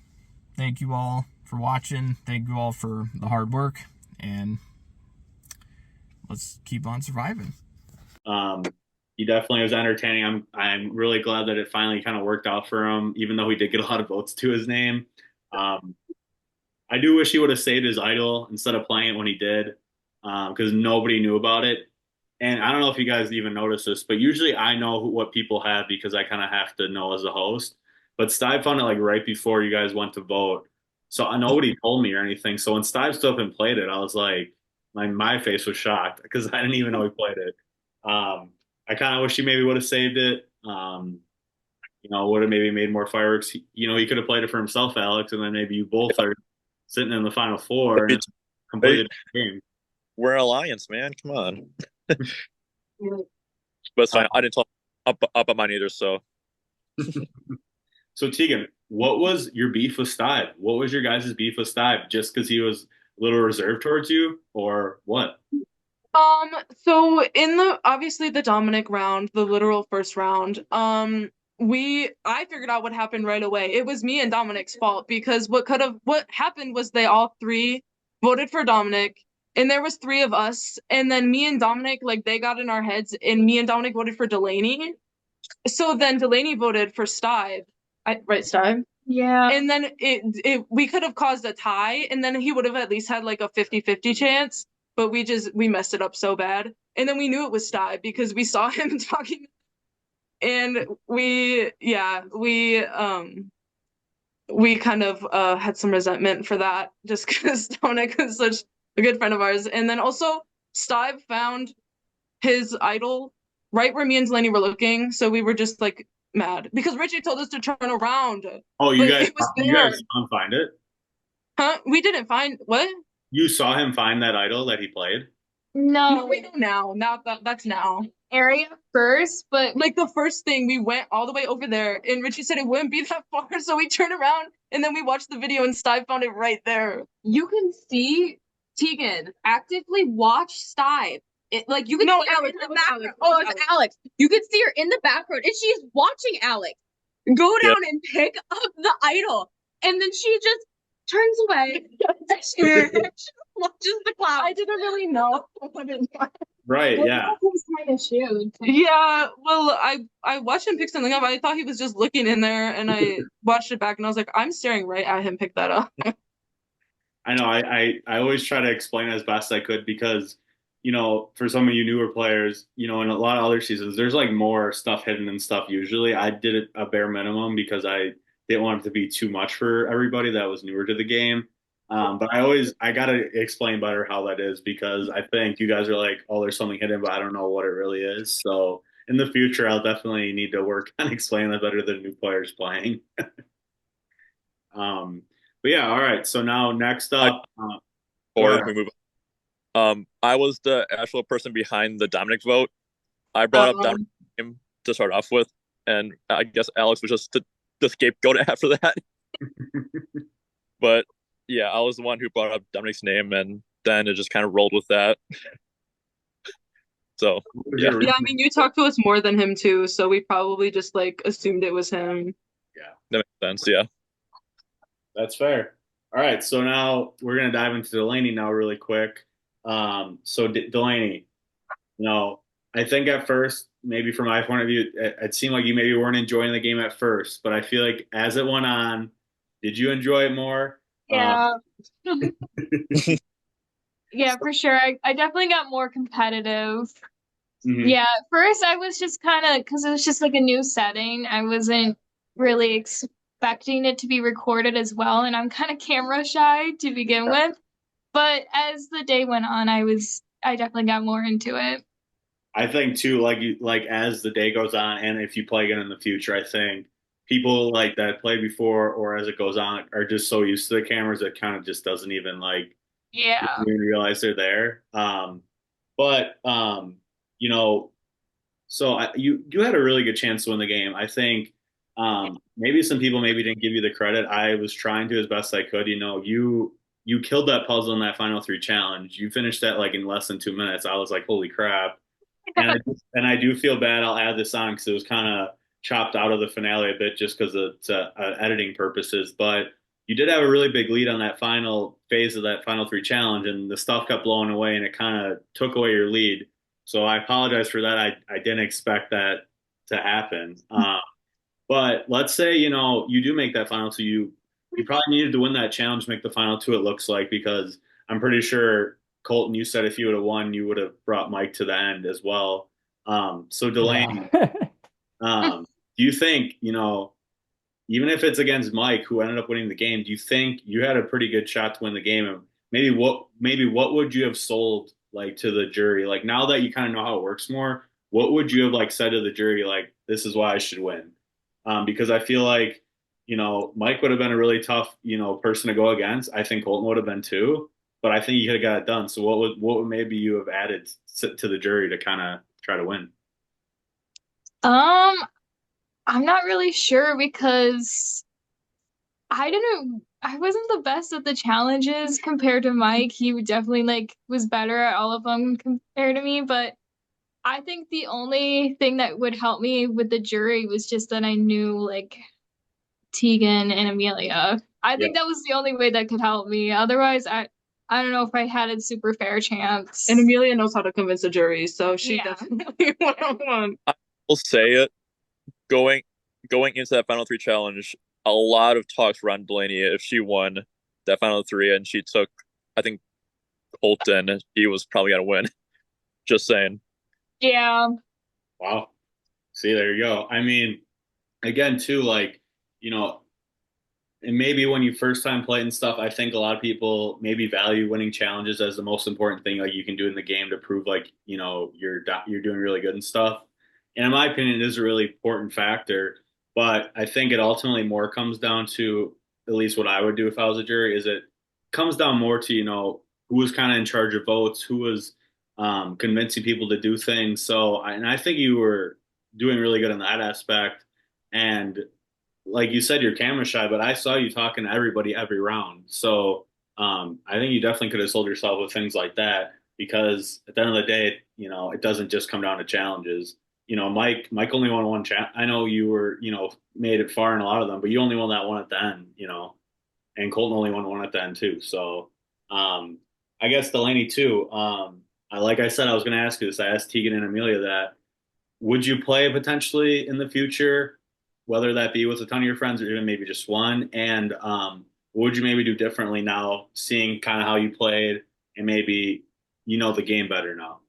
Thank you all for watching. Thank you all for the hard work, and let's keep on surviving. He definitely was entertaining. I'm really glad that it finally kind of worked out for him, even though he did get a lot of votes to his name. I do wish he would have saved his idol instead of playing it when he did, because nobody knew about it. And I don't know if you guys even noticed this, but usually I know what people have because I kind of have to know as a host. But Steib found it like right before you guys went to vote. So nobody told me or anything. So when Steib stood up and played it, I was like, my face was shocked because I didn't even know he played it. I kind of wish he maybe would have saved it. Would have maybe made more fireworks. He could have played it for himself, Aleks, and then maybe you both are sitting in the final four and it's completely different game. We're an alliance, man. Come on. But it's fine. I didn't talk up on mine either, so. So Teagan, what was your beef with Steib? What was your guys' beef with Steib? Just because he was a little reserved towards you, or what? So in obviously the Dominic round, the literal first round, I figured out what happened right away. It was me and Dominic's fault because what happened was they all three voted for Dominic, and there was three of us, and then me and Dominic, like, they got in our heads, and me and Dominic voted for Delaney. So then Delaney voted for Steib. Right, Steib? Yeah. And then we could have caused a tie, and then he would have at least had like a 50-50 chance, but we messed it up so bad. And then we knew it was Steib because we saw him talking, and we kind of had some resentment for that just because Dominic was such a good friend of ours. And then also Steib found his idol right where me and Delaney were looking, so we were just like mad because Richie told us to turn around. Oh, you guys saw him find it? Huh? We didn't find what? You saw him find that idol that he played? No, we know now. That's now. Area first, but like the first thing, we went all the way over there, and Richie said it wouldn't be that far, so we turned around, and then we watched the video, and Steib found it right there. You can see Teagan actively watch Steib. Like you can see her in the background. Oh, it's Aleks. You can see her in the background, and she's watching Aleks go down and pick up the idol, and then she just turns away. She watches the cloud. I didn't really know. Right, yeah. Yeah, well, I watched him pick something up. I thought he was just looking in there, and I watched it back, and I was like, I'm staring right at him pick that up. I know. I always try to explain as best I could because, for some of you newer players, in a lot of other seasons, there's like more stuff hidden and stuff usually. I did it a bare minimum because I didn't want it to be too much for everybody that was newer to the game. But I gotta explain better how that is because I think you guys are like, oh, there's something hidden, but I don't know what it really is. So in the future, I'll definitely need to work on explaining that better than new players playing. But yeah, all right. So now next up, or we move on. I was the actual person behind the Dominic vote. I brought up Dominic's name to start off with, and I guess Aleks was just the scapegoat after that. But yeah, I was the one who brought up Dominic's name, and then it just kind of rolled with that. So yeah. Yeah, I mean, you talked to us more than him too, so we probably just like assumed it was him. Yeah, that makes sense. Yeah, that's fair. All right, so now we're gonna dive into Delaney now really quick. So Delaney, I think at first, maybe from my point of view, it seemed like you maybe weren't enjoying the game at first, but I feel like as it went on, did you enjoy it more? Yeah. Yeah, for sure. I definitely got more competitive. Mm-hmm. Yeah, at first I was just kind of, because it was just like a new setting. I wasn't really expecting it to be recorded as well, and I'm kind of camera shy to begin with. But as the day went on, I definitely got more into it. I think too, like as the day goes on, and if you play again in the future, I think people like that played before or as it goes on are just so used to the cameras that kind of just doesn't even yeah, even realize they're there. So you had a really good chance to win the game. I think maybe some people maybe didn't give you the credit. I was trying to as best I could. You killed that puzzle in that final 3 challenge. You finished that like in less than 2 minutes. I was like, holy crap. And I do feel bad. I'll add this on because it was kind of chopped out of the finale a bit just because of editing purposes. But you did have a really big lead on that final phase of that final 3 challenge, and the stuff kept blowing away, and it kind of took away your lead. So I apologize for that. I didn't expect that to happen. But let's say you do make that final 2. You probably needed to win that challenge, make the final 2. It looks like because I'm pretty sure. Colton, you said if you would have won, you would have brought Mike to the end as well. So Delaney, Yeah. do you think, even if it's against Mike, who ended up winning the game, do you think you had a pretty good shot to win the game? And maybe what would you have sold like to the jury? Like now that you kind of know how it works more, what would you have like said to the jury like this is why I should win? Because I feel like Mike would have been a really tough person to go against. I think Colton would have been too, but I think you could have got it done. So what would maybe you have added to the jury to kind of try to win? Um, I'm not really sure because I wasn't the best at the challenges compared to Mike. He would definitely like was better at all of them compared to me, but I think the only thing that would help me with the jury was just that I knew like Teagan and Amelia. I Yeah. think that was the only way that could help me. Otherwise, I don't know if I had a super fair chance. And Amelia knows how to convince the jury, so she Yeah. definitely won. I will say it. Going into that final three challenge, a lot of talks were on Delaney if she won that final three and she took, I think, Colton, he was probably gonna win. Just saying. Yeah. Wow. See, there you go. I mean, again, too, like, and maybe when you first time play and stuff, I think a lot of people maybe value winning challenges as the most important thing like you can do in the game to prove like, you're doing really good and stuff. And in my opinion, it is a really important factor. But I think it ultimately more comes down to at least what I would do if I was a jury is it comes down more to, who was kind of in charge of votes, who was convincing people to do things. And I think you were doing really good in that aspect. And like you said, you're camera shy, but I saw you talking to everybody every round. So I think you definitely could have sold yourself with things like that because at the end of the day, it doesn't just come down to challenges. Mike only won one challenge. I know you were, made it far in a lot of them, but you only won that one at the end, and Colton only won one at the end too. So I guess Delaney too. Like I said, I was going to ask you this. I asked Teagan and Amelia that. Would you play potentially in the future, whether that be with a ton of your friends or even maybe just one? And what would you maybe do differently now, seeing kind of how you played and maybe you know the game better now?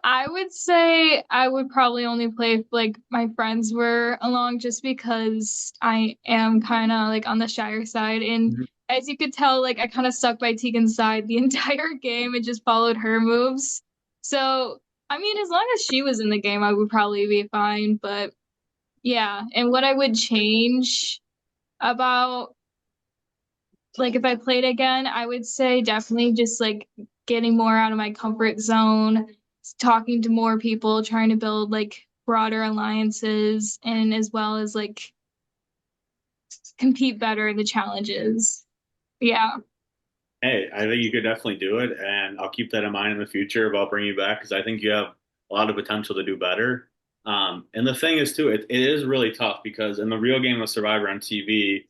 I would say I would probably only play if like my friends were along just because I am kind of like on the shyer side. And as you could tell, like I kind of stuck by Tegan's side the entire game and just followed her moves. So, I mean, as long as she was in the game, I would probably be fine. But yeah, and what I would change about like if I played again, I would say definitely just like getting more out of my comfort zone, talking to more people, trying to build like broader alliances, and as well as like compete better in the challenges. Yeah. Hey, I think you could definitely do it, and I'll keep that in mind in the future about bringing you back because I think you have a lot of potential to do better. And the thing is, too, it is really tough because in the real game of Survivor on TV,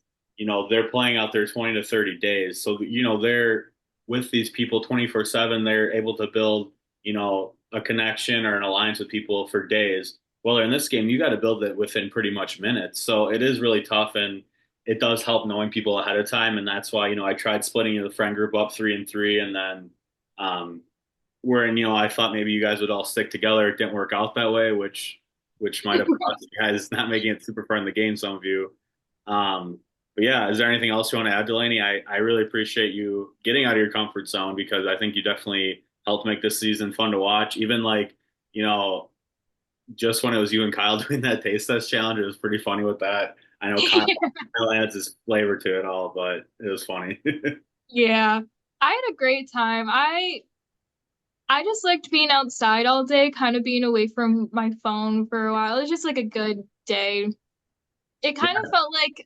they're playing out there 20 to 30 days. So, they're with these people 24/7. They're able to build, a connection or an alliance with people for days. Well, in this game, you got to build it within pretty much minutes. So it is really tough. And it does help knowing people ahead of time. And that's why, I tried splitting the friend group up 3-3. And then, wherein, I thought maybe you guys would all stick together. It didn't work out that way, which might have cost you guys not making it super fun in the game, some of you. But yeah, is there anything else you want to add, Delaney? I really appreciate you getting out of your comfort zone because I think you definitely helped make this season fun to watch. Even like, just when it was you and Kyle doing that taste test challenge, it was pretty funny with that. I know Kyle adds his flavor to it all, but it was funny. Yeah. I had a great time. I just liked being outside all day, kind of being away from my phone for a while. It was just like a good day. It kind of felt like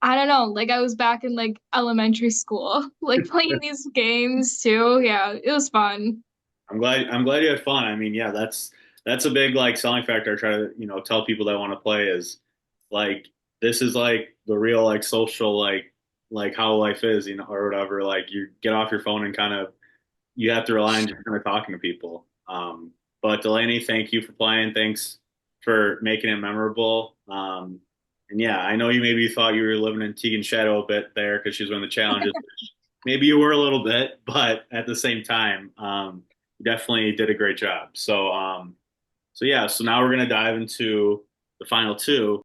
I don't know, like I was back in like elementary school, like playing these games too. Yeah, it was fun. I'm glad you had fun. I mean, yeah, that's a big like selling factor. I try to, tell people that want to play is like this is like the real like social like how life is, or whatever. Like you get off your phone and kind of you have to rely on just kind of talking to people. But Delaney, thank you for playing. Thanks for making it memorable. And yeah, I know you maybe thought you were living in Tegan's shadow a bit there because she was winning the challenges. Maybe you were a little bit, but at the same time, you definitely did a great job. So yeah, so now we're gonna dive into the final two.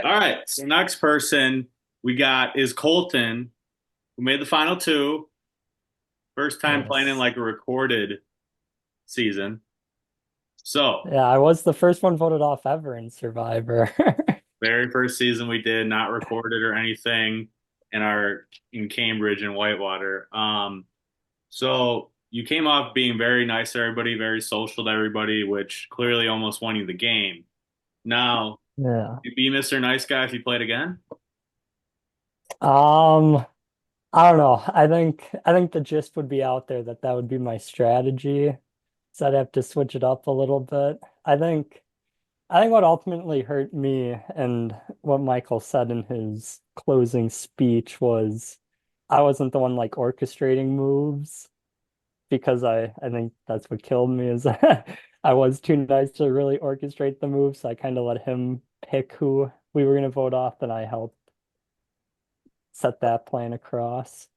All right, so next person we got is Colton, who made the final two. First time playing in Yes. like a recorded season. So, Yeah, I was the first one voted off ever in Survivor. very first season we did, not recorded or anything in Cambridge and Whitewater. So you came off being very nice to everybody, very social to everybody, which clearly almost won you the game. Now, Yeah. you'd be Mr. Nice Guy if you played again? Um, I don't know. I think the gist would be out there that that would be my strategy. So I'd have to switch it up a little bit. I think what ultimately hurt me and what Michael said in his closing speech was I wasn't the one like orchestrating moves because I think that's what killed me is I was too nice to really orchestrate the moves. So I kind of let him pick who we were going to vote off, and I helped set that plan across.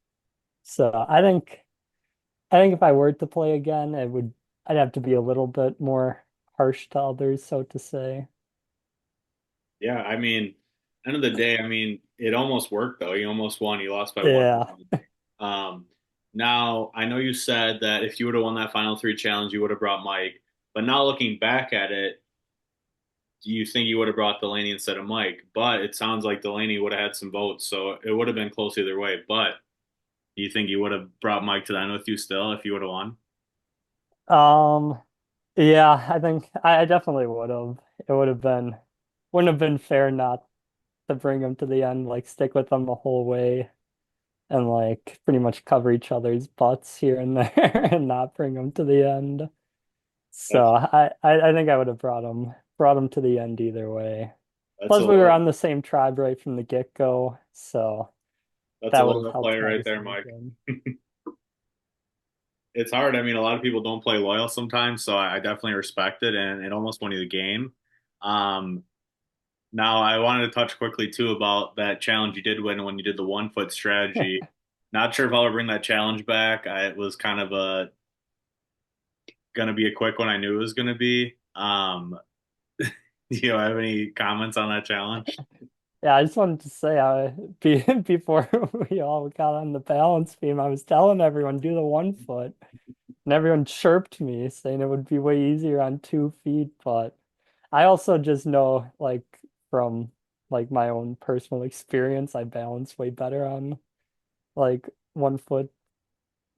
So I think if I were to play again, I'd have to be a little bit more harsh to others, so to say. Yeah, I mean, end of the day, I mean, it almost worked though. You almost won. You lost by one. Yeah. Um, Now I know you said that if you would have won that final three challenge, you would have brought Mike. But now looking back at it, do you think you would have brought Delaney instead of Mike? But it sounds like Delaney would have had some votes, so it would have been close either way. But do you think you would have brought Mike to the end with you still if you would have won? Um, yeah, I think I definitely would have. It wouldn't have been fair not to bring him to the end, like stick with them the whole way and like pretty much cover each other's butts here and there and not bring them to the end. So That's I think I would have brought him to the end either way. that's a Plus we were loyal on the same tribe right from the get-go, so that's a that would have loyal helped player my right there, Mike. decision. It's hard. I mean, a lot of people don't play loyal sometimes, so I definitely respect it, and it almost won you the game. Um, Now, I wanted to touch quickly too about that challenge you did win when you did the 1 foot strategy. Not sure if I'll ever bring that challenge back. It was kind of a gonna be a quick one. I knew it was gonna be. Do you have any comments on that challenge? Yeah, I just wanted to say, before we all got on the balance beam, I was telling everyone do the 1 foot, and everyone chirped me saying it would be way easier on 2 feet. But I also just know, like from like my own personal experience, I balance way better on like 1 foot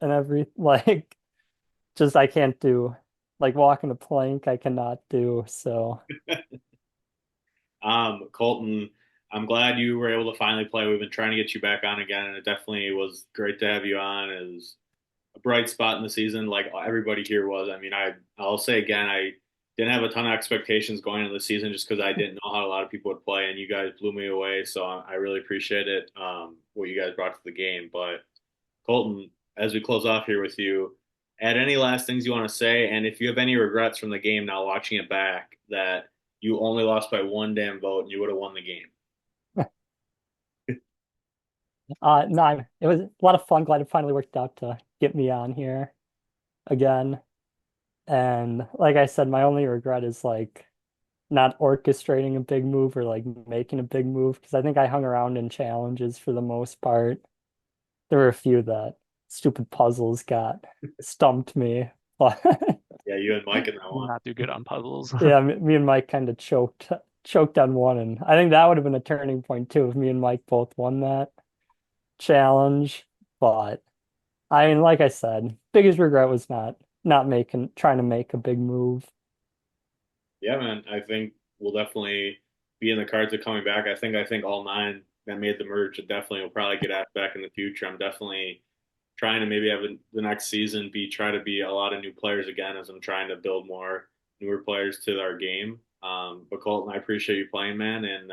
and every like just I can't do like walking a plank. I cannot do so. Colton, I'm glad you were able to finally play. We've been trying to get you back on again, and it definitely was great to have you on. It was a bright spot in the season, like everybody here was. I mean, I'll say again, I didn't have a ton of expectations going into the season just because I didn't know how a lot of people would play, and you guys blew me away. So I really appreciate it, what you guys brought to the game. But Colton, as we close off here with you, add any last things you want to say, and if you have any regrets from the game now watching it back that you only lost by one damn vote and you would have won the game. No, it was a lot of fun. Glad it finally worked out to get me on here again. And like I said, my only regret is like not orchestrating a big move or like making a big move because I think I hung around in challenges for the most part. There were a few that stupid puzzles got stumped me, but Yeah, you and Mike in that one. Not do good on puzzles. yeah, me and Mike kind of choked on one, and I think that would have been a turning point too if me and Mike both won that challenge. But I mean, like I said, biggest regret was not making trying to make a big move. Yeah, man. I think we'll definitely be in the cards of coming back. I think all nine that made the merge definitely will probably get asked back in the future. I'm definitely trying to maybe have the next season try to be a lot of new players again as I'm trying to build more newer players to our game. But Colton, I appreciate you playing, man, and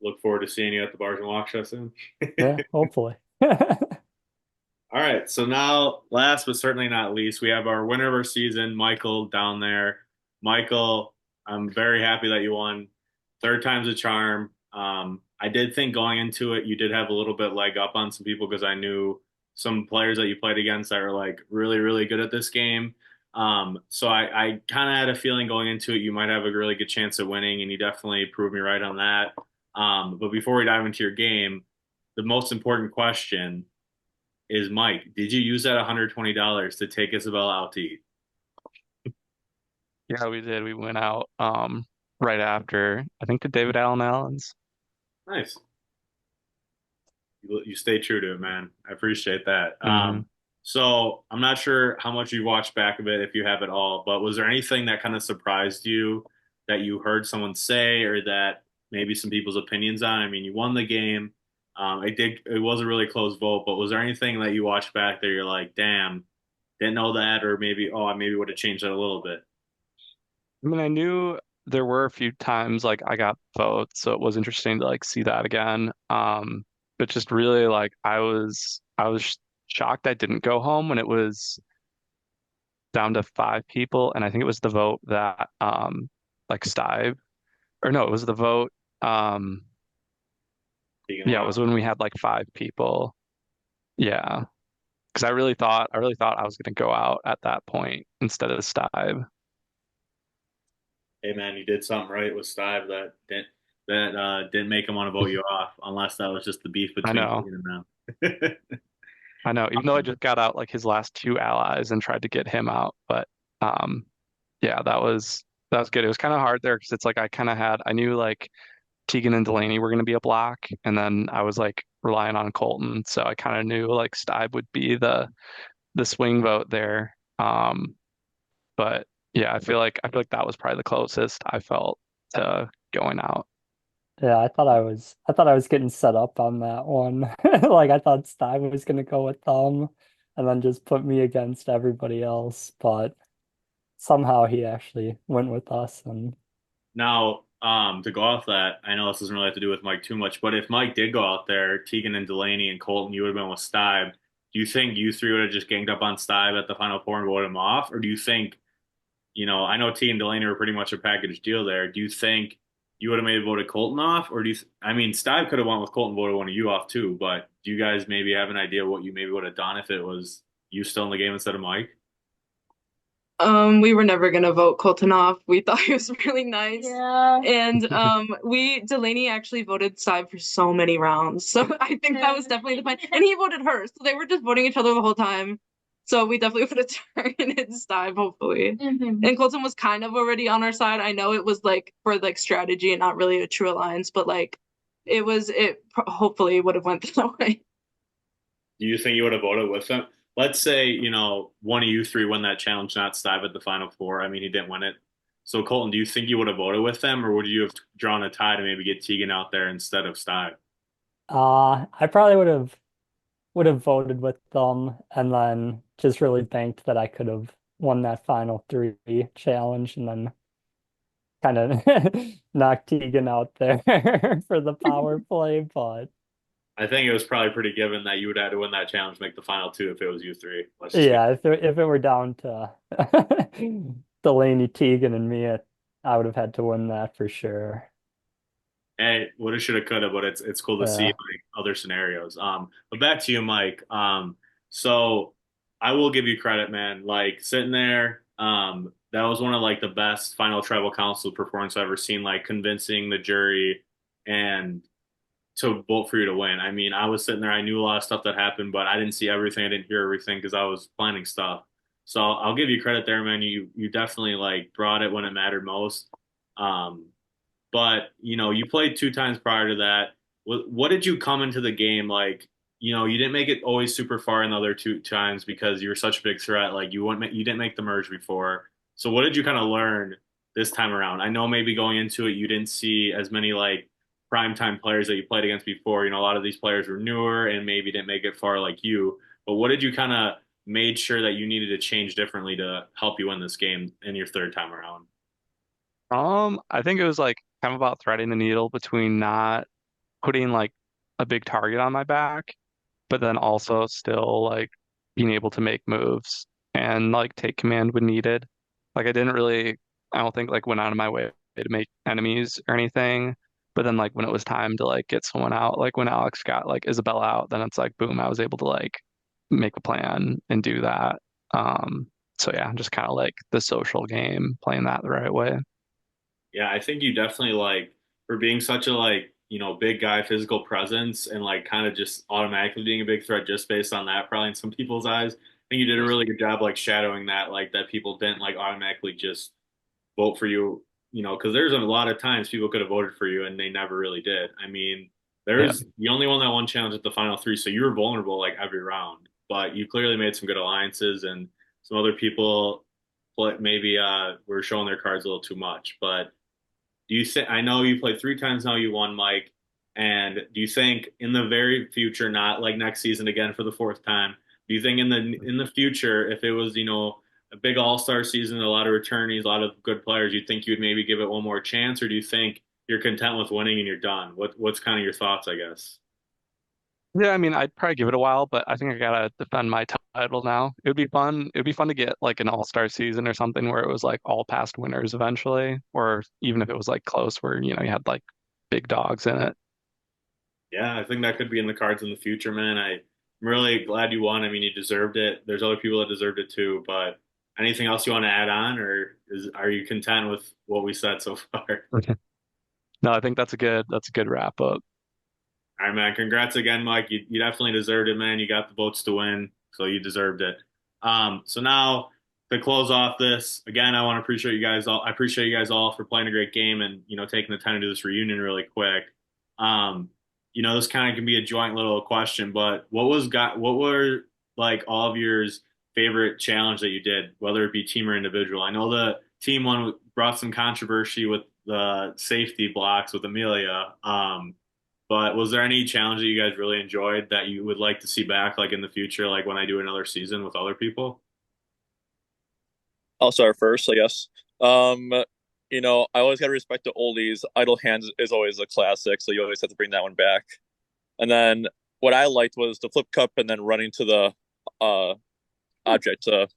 look forward to seeing you at the Bars and Walk show soon. Yeah, hopefully. All right, so now, last but certainly not least, we have our winner of our season, Michael, down there. Michael, I'm very happy that you won. Third time's a charm. I did think going into it, you did have a little bit leg up on some people because I knew some players that you played against that are like really, really good at this game. So I kind of had a feeling going into it, you might have a really good chance of winning, and you definitely proved me right on that. But before we dive into your game, the most important question is, Mike, did you use that $120 to take Isabella out to eat? Yeah, we did. We went out right after, I think, to David Allen's. Nice. You stay true to it, man. I appreciate that. Mhm. So I'm not sure how much you watched back of it, if you have at all, but was there anything that kind of surprised you that you heard someone say, or that maybe some people's opinions on? I mean, you won the game. It was a really close vote, but was there anything that you watched back that you're like, damn, didn't know that, or maybe, oh, I maybe would have changed that a little bit? I mean, I knew there were a few times like I got votes, so it was interesting to like see that again. But just really like I was shocked I didn't go home when it was down to 5 people, and I think it was the vote that like Steib, or no, it was the vote. Um, Teagan yeah, went it was off. when we had like 5 people. Yeah, because I really thought I was gonna go out at that point instead of Steib. Hey, man, you did something right with Steib that didn't make him want to vote you off, unless that was just the beef I between know. Teagan and them. I know, even though I just got out like his last 2 allies and tried to get him out, but um, yeah, that was good. It was kind of hard there because it's like I knew like Teagan and Delaney were going to be a block, and then I was like relying on Colton, so I kind of knew like Steib would be the swing vote there. But yeah, I feel like that was probably the closest I felt to going out. Yeah, I thought I was getting set up on that one. Like I thought Stein was gonna go with them and then just put me against everybody else, but somehow he actually went with us and Now, to go off that, I know this doesn't really have to do with Mike too much, but if Mike did go out there, Teagan and Delaney and Colton, you would have been with Steib. Do you think you three would have just ganged up on Steib at the final four and voted him off? Or do you think, I know T and Delaney were pretty much a package deal there. Do you think you would have maybe voted Colton off? Or I mean, Steib could have went with Colton, voted one of you off too, but do you guys maybe have an idea what you maybe would have done if it was you still in the game instead of Mike? We were never gonna vote Colton off. We thought he was really nice. Yeah. And Delaney actually voted Steib for so many rounds. So I think that was definitely the plan. And he voted her. So they were just voting each other the whole time. So we definitely would have turned in Steib, hopefully. And Colton was kind of already on our side. I know it was like for like strategy and not really a true alliance, but like it hopefully would have went that way. Do you think you would have voted with him? Let's say, one of you three won that challenge, not Stive at the final four. I mean, he didn't win it. So, Colton, do you think you would have voted with them, or would you have drawn a tie to maybe get Teagan out there instead of Stive? I probably would have voted with them and then just really banked that I could have won that final three challenge and then kind of knocked Teagan out there for the power play, but I think it was probably pretty given that you would have to win that challenge, make the final two if it was you three. Let's just be. yeah, if it were down to Delaney, Teagan, and me, I would have had to win that for sure. Hey, woulda, shoulda, coulda, but it's cool to see Yeah. like other scenarios. But back to you, Mike. So I will give you credit, man. Like sitting there, that was one of like the best final tribal council performance I've ever seen. Like convincing the jury and to vote for you to win. I mean, I was sitting there, I knew a lot of stuff that happened, but I didn't see everything, I didn't hear everything because I was planning stuff. So I'll give you credit there, man. You definitely like brought it when it mattered most. Um, but you played 2 times prior to that. What did you come into the game like? You didn't make it always super far in the other 2 times because you were such a big threat. Like you didn't make the merge before. So what did you kind of learn this time around? I know maybe going into it you didn't see as many like primetime players that you played against before. A lot of these players were newer and maybe didn't make it far like you. But what did you kind of made sure that you needed to change differently to help you win this game in your third time around? I think it was like kind of about threading the needle between not putting like a big target on my back, but then also still like being able to make moves and like take command when needed. Like I don't think like went out of my way to make enemies or anything. But then like when it was time to like get someone out, like when Aleks got like Isabella out, then it's like boom, I was able to like make a plan and do that. Um, So yeah, just kind of like the social game, playing that the right way. Yeah, I think you definitely like for being such a like, big guy physical presence and like kind of just automatically being a big threat just based on that, probably in some people's eyes. I think you did a really good job like shadowing that, like that people didn't like automatically just vote for you, because there's a lot of times people could have voted for you and they never really did. I mean, Yeah. there's the only one that won challenge at the final three, so you were vulnerable like every round, but you clearly made some good alliances and some other people maybe were showing their cards a little too much. But do you think I know you played three times now, you won, Mike, and do you think in the very future, not like next season again for the fourth time, do you think in the future, if it was, a big all-star season, a lot of returnees, a lot of good players, you think you'd maybe give it one more chance, or do you think you're content with winning and you're done? What's kind of your thoughts, I guess? Yeah, I mean, I'd probably give it a while, but I think I gotta defend my title now. It would be fun. It would be fun to get like an all-star season or something where it was like all past winners eventually, or even if it was like close where, you had like big dogs in it. Yeah, I think that could be in the cards in the future, man. I'm really glad you won. I mean, you deserved it. There's other people that deserved it too, but anything else you want to add on, or are you content with what we said so far? Okay. No, I think that's a good wrap up. All right, man. Congrats again, Mike. You definitely deserved it, man. You got the votes to win, so you deserved it. So now to close off this, again, I want to appreciate you guys all. I appreciate you guys all for playing a great game and taking the time to do this reunion really quick. Um, this kind of can be a joint little question, but what were like all of yours favorite challenge that you did, whether it be team or individual? I know the team one brought some controversy with the safety blocks with Amelia. But was there any challenge that you guys really enjoyed that you would like to see back, like in the future, like when I do another season with other people? I'll start first, I guess. I always gotta respect the oldies. Idle hands is always a classic, so you always have to bring that one back. And then what I liked was the flip cup and then running to the uh object to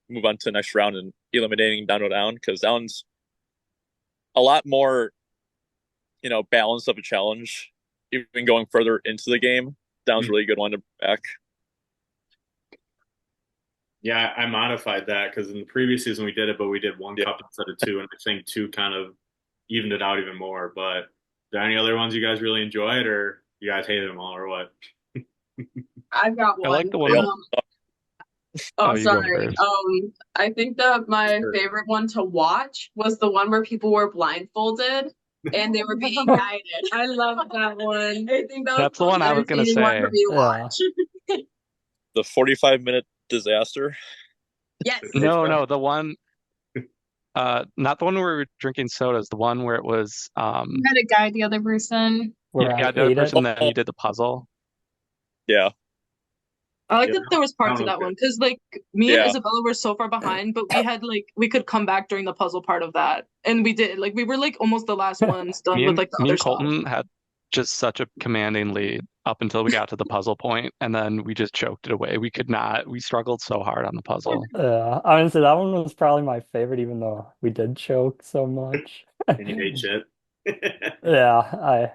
move on to the next round and eliminating down to down because that one's a lot more, balance of a challenge. Even going further into the game, that was really good one to bring back. Yeah, I modified that because in the previous season we did it, but we did one cup instead of two, and I think two kind of evened it out even more. But are there any other ones you guys really enjoyed, or you guys hated them all, or what? I've got I one. like the one. Oh, You go sorry. first. I think that my Sure. favorite one to watch was the one where people were blindfolded and they were being guided. I love that one. I think that was That's the one I was gonna entertaining one for say. me to Yeah. watch. The 45-minute disaster. Yes. No, the one, not the one where we were drinking sodas, the one where it was, You had to guide the other person. Where yeah, I the other ate it. person that you did the puzzle. Yeah. I like Yeah, that there was parts that of that was one because like me and Yeah. Isabella were so far behind, but we had like we could come back during the puzzle part of that, and we did. Like we were like almost the last ones done Me with and like the me other and stuff. Colton had just such a commanding lead up until we got to the puzzle point, and then we just choked it away. We could not. We struggled so hard on the puzzle. Honestly, that one was probably my favorite, even though we did choke so much. And you hate shit. Yeah, I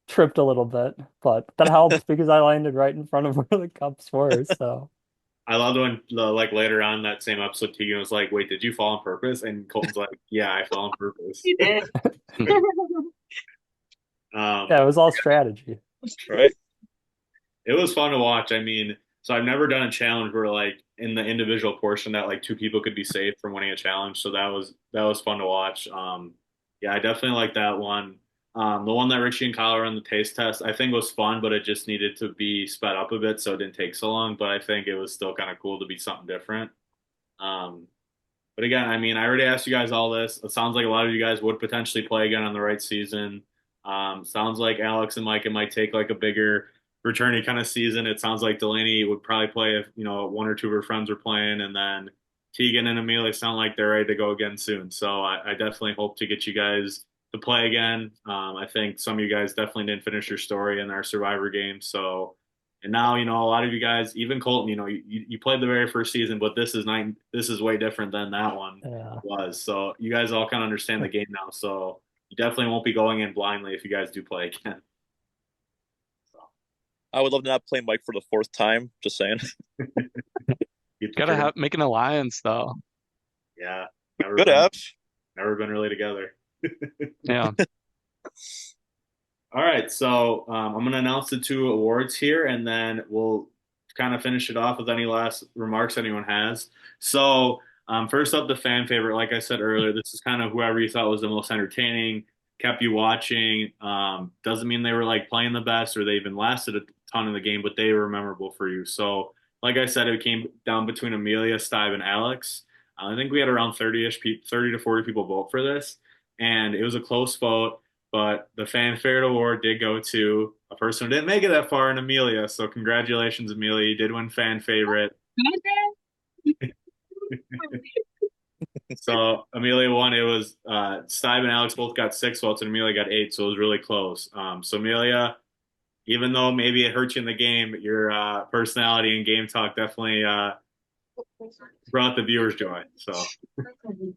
tripped a little bit, but that helped because I landed right in front of where the cups were. So I loved when like later on that same episode, Teagan was like, "Wait, did you fall on purpose?" And Colton's like, "Yeah, I fell on purpose." We did. yeah, it was all strategy. Right. It was fun to watch. I mean, so I've never done a challenge where like in the individual portion that like two people could be safe from winning a challenge. So that was fun to watch. Yeah, I definitely like that one. The one that Richie and Kyle ran the taste test, I think was fun, but it just needed to be sped up a bit so it didn't take so long. But I think it was still kind of cool to be something different. Um, but again, I mean, I already asked you guys all this. It sounds like a lot of you guys would potentially play again on the right season. Sounds like Aleks and Mike it might take like a bigger returning kind of season. It sounds like Delaney would probably play if one or two of her friends are playing, and then Teagan and Amelia sound like they're ready to go again soon. So I definitely hope to get you guys to play again. I think some of you guys definitely didn't finish your story in our Survivor game. So and now a lot of you guys, even Colton, you played the very first season, but this is way different than that one Yeah. was. So you guys all kind of understand the game now. So you definitely won't be going in blindly if you guys do play again. I would love to not play Mike for the fourth time. Just saying. Keep the Gotta current. make an alliance though. Yeah. Good app. Never been really together. Yeah. All right, so I'm going to announce the two awards here, and then we'll kind of finish it off with any last remarks anyone has. So, first up, the fan favorite. Like I said earlier, this is kind of whoever you thought was the most entertaining, kept you watching. Doesn't mean they were like playing the best or they even lasted a ton in the game, but they were memorable for you. So, like I said, it came down between Amelia, Steib, and Aleks. I think we had around 30-ish people, 30 to 40 people vote for this, and it was a close vote. But the fan favorite award did go to a person who didn't make it that far in Amelia. So congratulations, Amelia. You did win fan favorite. So Amelia won. It was Steib and Aleks both got 6 votes and Amelia got 8. So it was really close. So Amelia, even though maybe it hurt you in the game, your personality and game talk definitely brought the viewers joy. So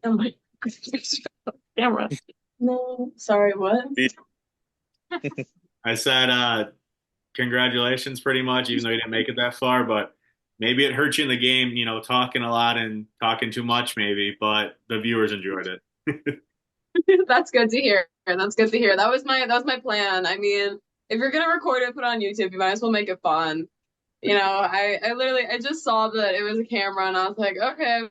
Oh my camera. No, sorry, what? I said congratulations pretty much, even though you didn't make it that far, but maybe it hurt you in the game, talking a lot and talking too much maybe, but the viewers enjoyed it. That's good to hear. That's good to hear. That was my plan. I mean, if you're gonna record it, put it on YouTube, you might as well make it fun. I literally I just saw that it was a camera and I was like, okay,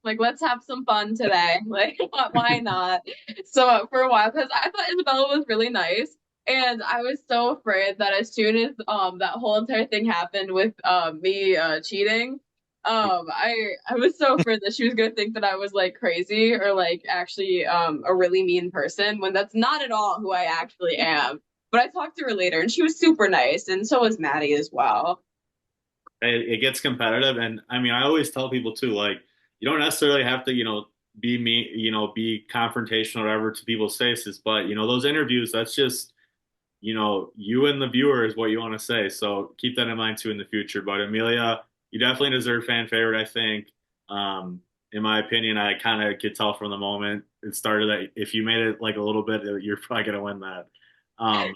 like let's have some fun today. Like why not? So for a while, because I thought Isabella was really nice. And I was so afraid that as soon as that whole entire thing happened with me cheating, I was so afraid that she was gonna think that I was like crazy or like actually a really mean person when that's not at all who I actually am. But I talked to her later and she was super nice, and so was Maddie as well. It gets competitive, and I mean, I always tell people too, like you don't necessarily have to, be me, be confrontational or whatever to people's faces, but those interviews, that's just, you and the viewer is what you want to say. So keep that in mind too in the future. But Amelia, you definitely deserve fan favorite, I think. In my opinion, I kind of could tell from the moment it started that if you made it like a little bit, you're probably gonna win that. Um,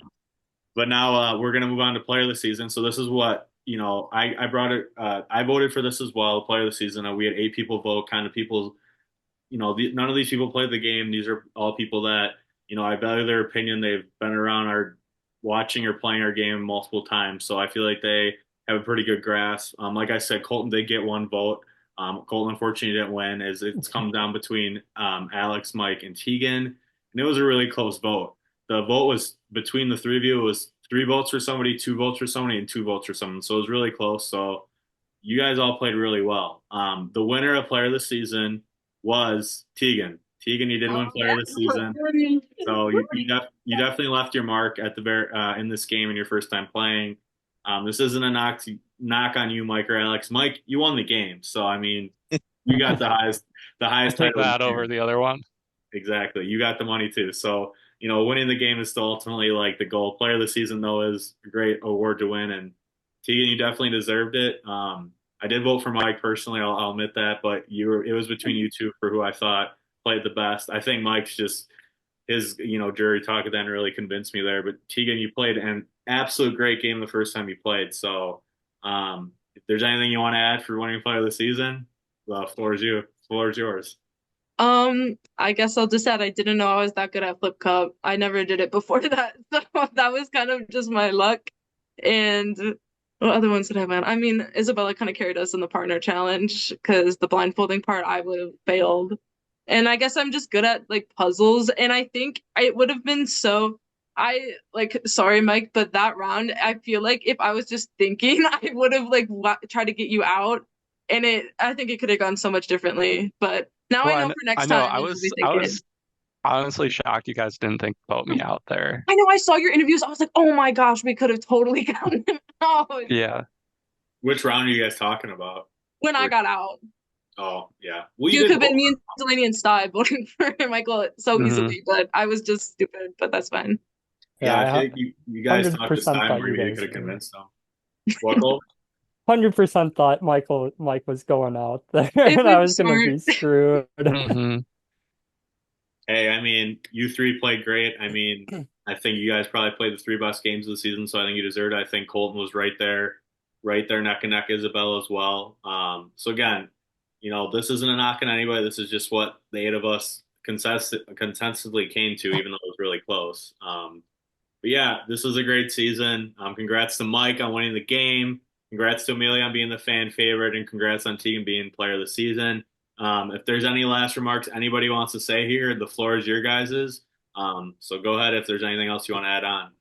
but now we're going to move on to player of the season. So this is what, I brought it. I voted for this as well, player of the season. We had 8 people vote, kind of people, none of these people played the game. These are all people that, I value their opinion. They've been around our watching or playing our game multiple times. So I feel like they have a pretty good grasp. Like I said, Colton did get 1 vote. Colton unfortunately didn't win as it's come down between Aleks, Mike, and Teagan. And it was a really close vote. The vote was between the three of you. It was 3 votes for somebody, 2 votes for somebody, and 2 votes for someone. So it was really close. So you guys all played really well. The winner of player of the season was Teagan. Teagan, you did win player of the season. So you definitely left your mark at the very in this game in your first time playing. This isn't a knock on you, Mike or Aleks. Mike, you won the game, so I mean, you got the highest Take title. that over the other one. Exactly, you got the money too. So winning the game is still ultimately like the goal. Player of the season though is a great award to win, and Teagan, you definitely deserved it. I did vote for Mike personally. I'll admit that, but it was between you two for who I thought played the best. I think Mike's just his jury talk then really convinced me there. But Teagan, you played an absolute great game the first time you played. So if there's anything you want to add for winning player of the season, the floor is you. The floor is yours. I guess I'll just add I didn't know I was that good at Flip Cup. I never did it before that. So that was kind of just my luck. And what other ones did I win? I mean, Isabella kind of carried us in the partner challenge because the blindfolding part I would have failed. And I guess I'm just good at like puzzles. And I think it would have been sorry, Mike, but that round, I feel like if I was just thinking, I would have like tried to get you out. And I think it could have gone so much differently. But now I know for next time. I was honestly shocked you guys didn't think vote me out there. I know I saw your interviews. I was like, oh my gosh, we could have totally gotten him out. Yeah. Which round are you guys talking about? When I got out. Oh, yeah. Well, you could have been me and Delaney and Steib voting for Michael so easily, but I was just stupid, but that's fine. Yeah, I think you guys talked this time where you could have convinced them. What, Cole? 100% thought Mike was going out there and I was going to be screwed. Hey, I mean, you three played great. I mean, I think you guys probably played the 3 best games of the season, so I think you deserved it. I think Colton was right there right there neck and neck Isabella as well. So again, this isn't a knock on anybody. This is just what the 8 of us consensusly came to, even though it was really close. But yeah, this was a great season. Congrats to Mike on winning the game. Congrats to Amelia on being the fan favorite, and congrats on Teagan being player of the season. If there's any last remarks anybody wants to say here, the floor is your guys's. So go ahead if there's anything else you want to add on.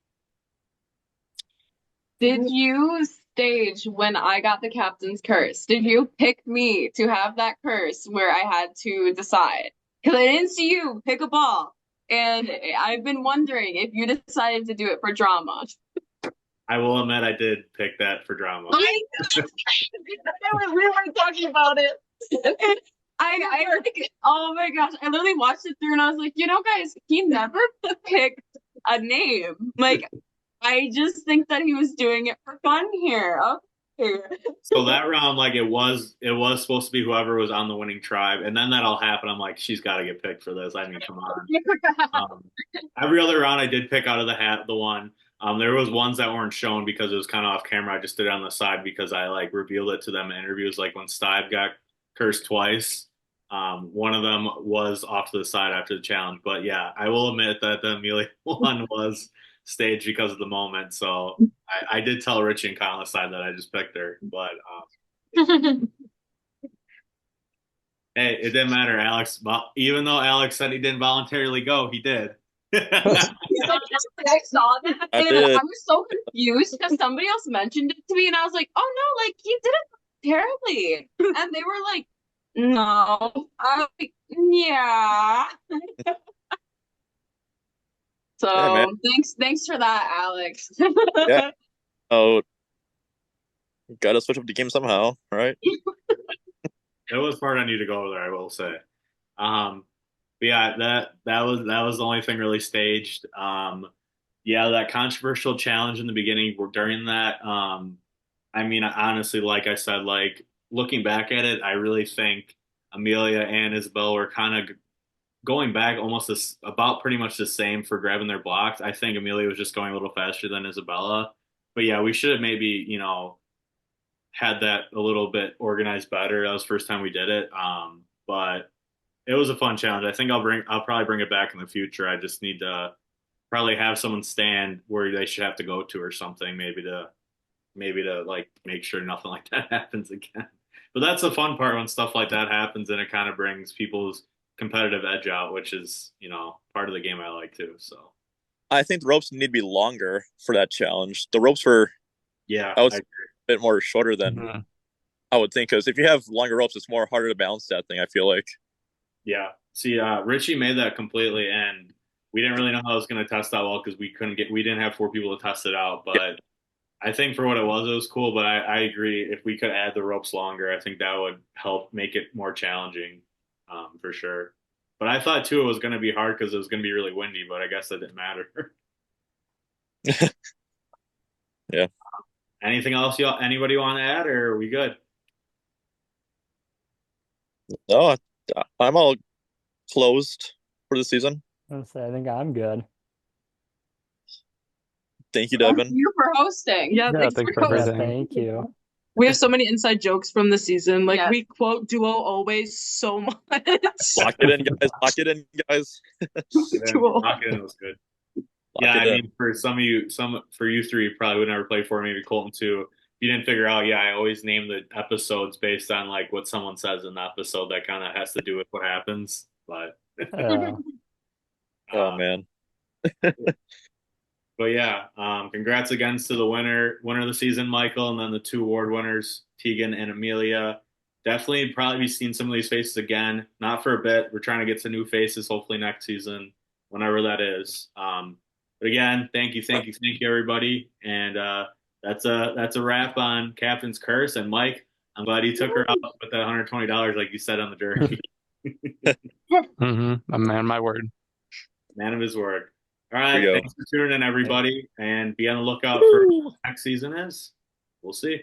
Did you stage when I got the captain's curse? Did you pick me to have that curse where I had to decide? Because I didn't see you pick a ball. And I've been wondering if you decided to do it for drama. I will admit I did pick that for drama. I was really talking about it. I like, oh my gosh, I literally watched it through and I was like, guys, he never picked a name. Like, I just think that he was doing it for fun here. Okay. So that round, like it was supposed to be whoever was on the winning tribe, and then that all happened. I'm like, she's got to get picked for this. I mean, come on. Every other round, I did pick out of the hat the one. There was ones that weren't shown because it was kind of off camera. I just did it on the side because I like revealed it to them in interviews. Like when Steib got cursed twice, one of them was off to the side after the challenge. But yeah, I will admit that the Amelia one was staged because of the moment. So I did tell Richie and Kyle on the side that I just picked her. But hey, it didn't matter, Aleks. Even though Aleks said he didn't voluntarily go, he did. I saw that and I was so confused because somebody else mentioned it to me and I was like, oh no, like he did it terribly. And they were like, no. I was like, yeah. So yeah, thanks for that, Aleks. Yeah. Oh, gotta switch up the game somehow, right? It was hard on you to go over there, I will say. But yeah, that was the only thing really staged. Yeah, that controversial challenge in the beginning during that. I mean, honestly, like I said, like looking back at it, I really think Amelia and Isabella were kind of going back almost about pretty much the same for grabbing their blocks. I think Amelia was just going a little faster than Isabella. But yeah, we should have maybe, had that a little bit organized better. That was the first time we did it. But it was a fun challenge. I think I'll probably bring it back in the future. I just need to probably have someone stand where they should have to go to or something, maybe to like make sure nothing like that happens again. But that's the fun part when stuff like that happens, and it kind of brings people's competitive edge out, which is, part of the game I like too. So I think the ropes need to be longer for that challenge. The ropes were, yeah, I would say, a bit more shorter than I would think, because if you have longer ropes, it's more harder to balance that thing, I feel like. Yeah. See, Richie made that completely, and we didn't really know how it was going to test out well because we didn't have 4 people to test it out. But I think for what it was cool. But I agree, if we could add the ropes longer, I think that would help make it more challenging, for sure. But I thought too it was going to be hard because it was going to be really windy. But I guess that didn't matter. Yeah. Anything else anybody want to add, or are we good? No, I'm all closed for the season. I think I'm good. Thank you, Devin. Thank you for hosting. Yeah, Yeah, thanks thanks for for hosting. everything. Thank you. We have so many inside jokes from the season. Like Yes. we quote duo always so much. Lock it in, guys. Lock it in, guys. Cool. It was good. Lock Yeah, it I in. mean, for you three, you probably would never play for, maybe Colton too. If you didn't figure out, yeah, I always name the episodes based on like what someone says in the episode that kind of has to do with what happens. But Oh man. but yeah, congrats again to the winner of the season, Michael, and then the 2 award winners, Teagan and Amelia. Definitely probably be seeing some of these faces again. Not for a bit. We're trying to get some new faces, hopefully next season, whenever that is. But again, thank you, everybody. And that's a wrap on Captain's Curse. And Mike, I'm glad you took her out with that $120, like you said on the jersey. I'm a man of my word. Man of his word. All right, There you go. thanks for tuning in, everybody, and be on the lookout for what next season is. We'll see.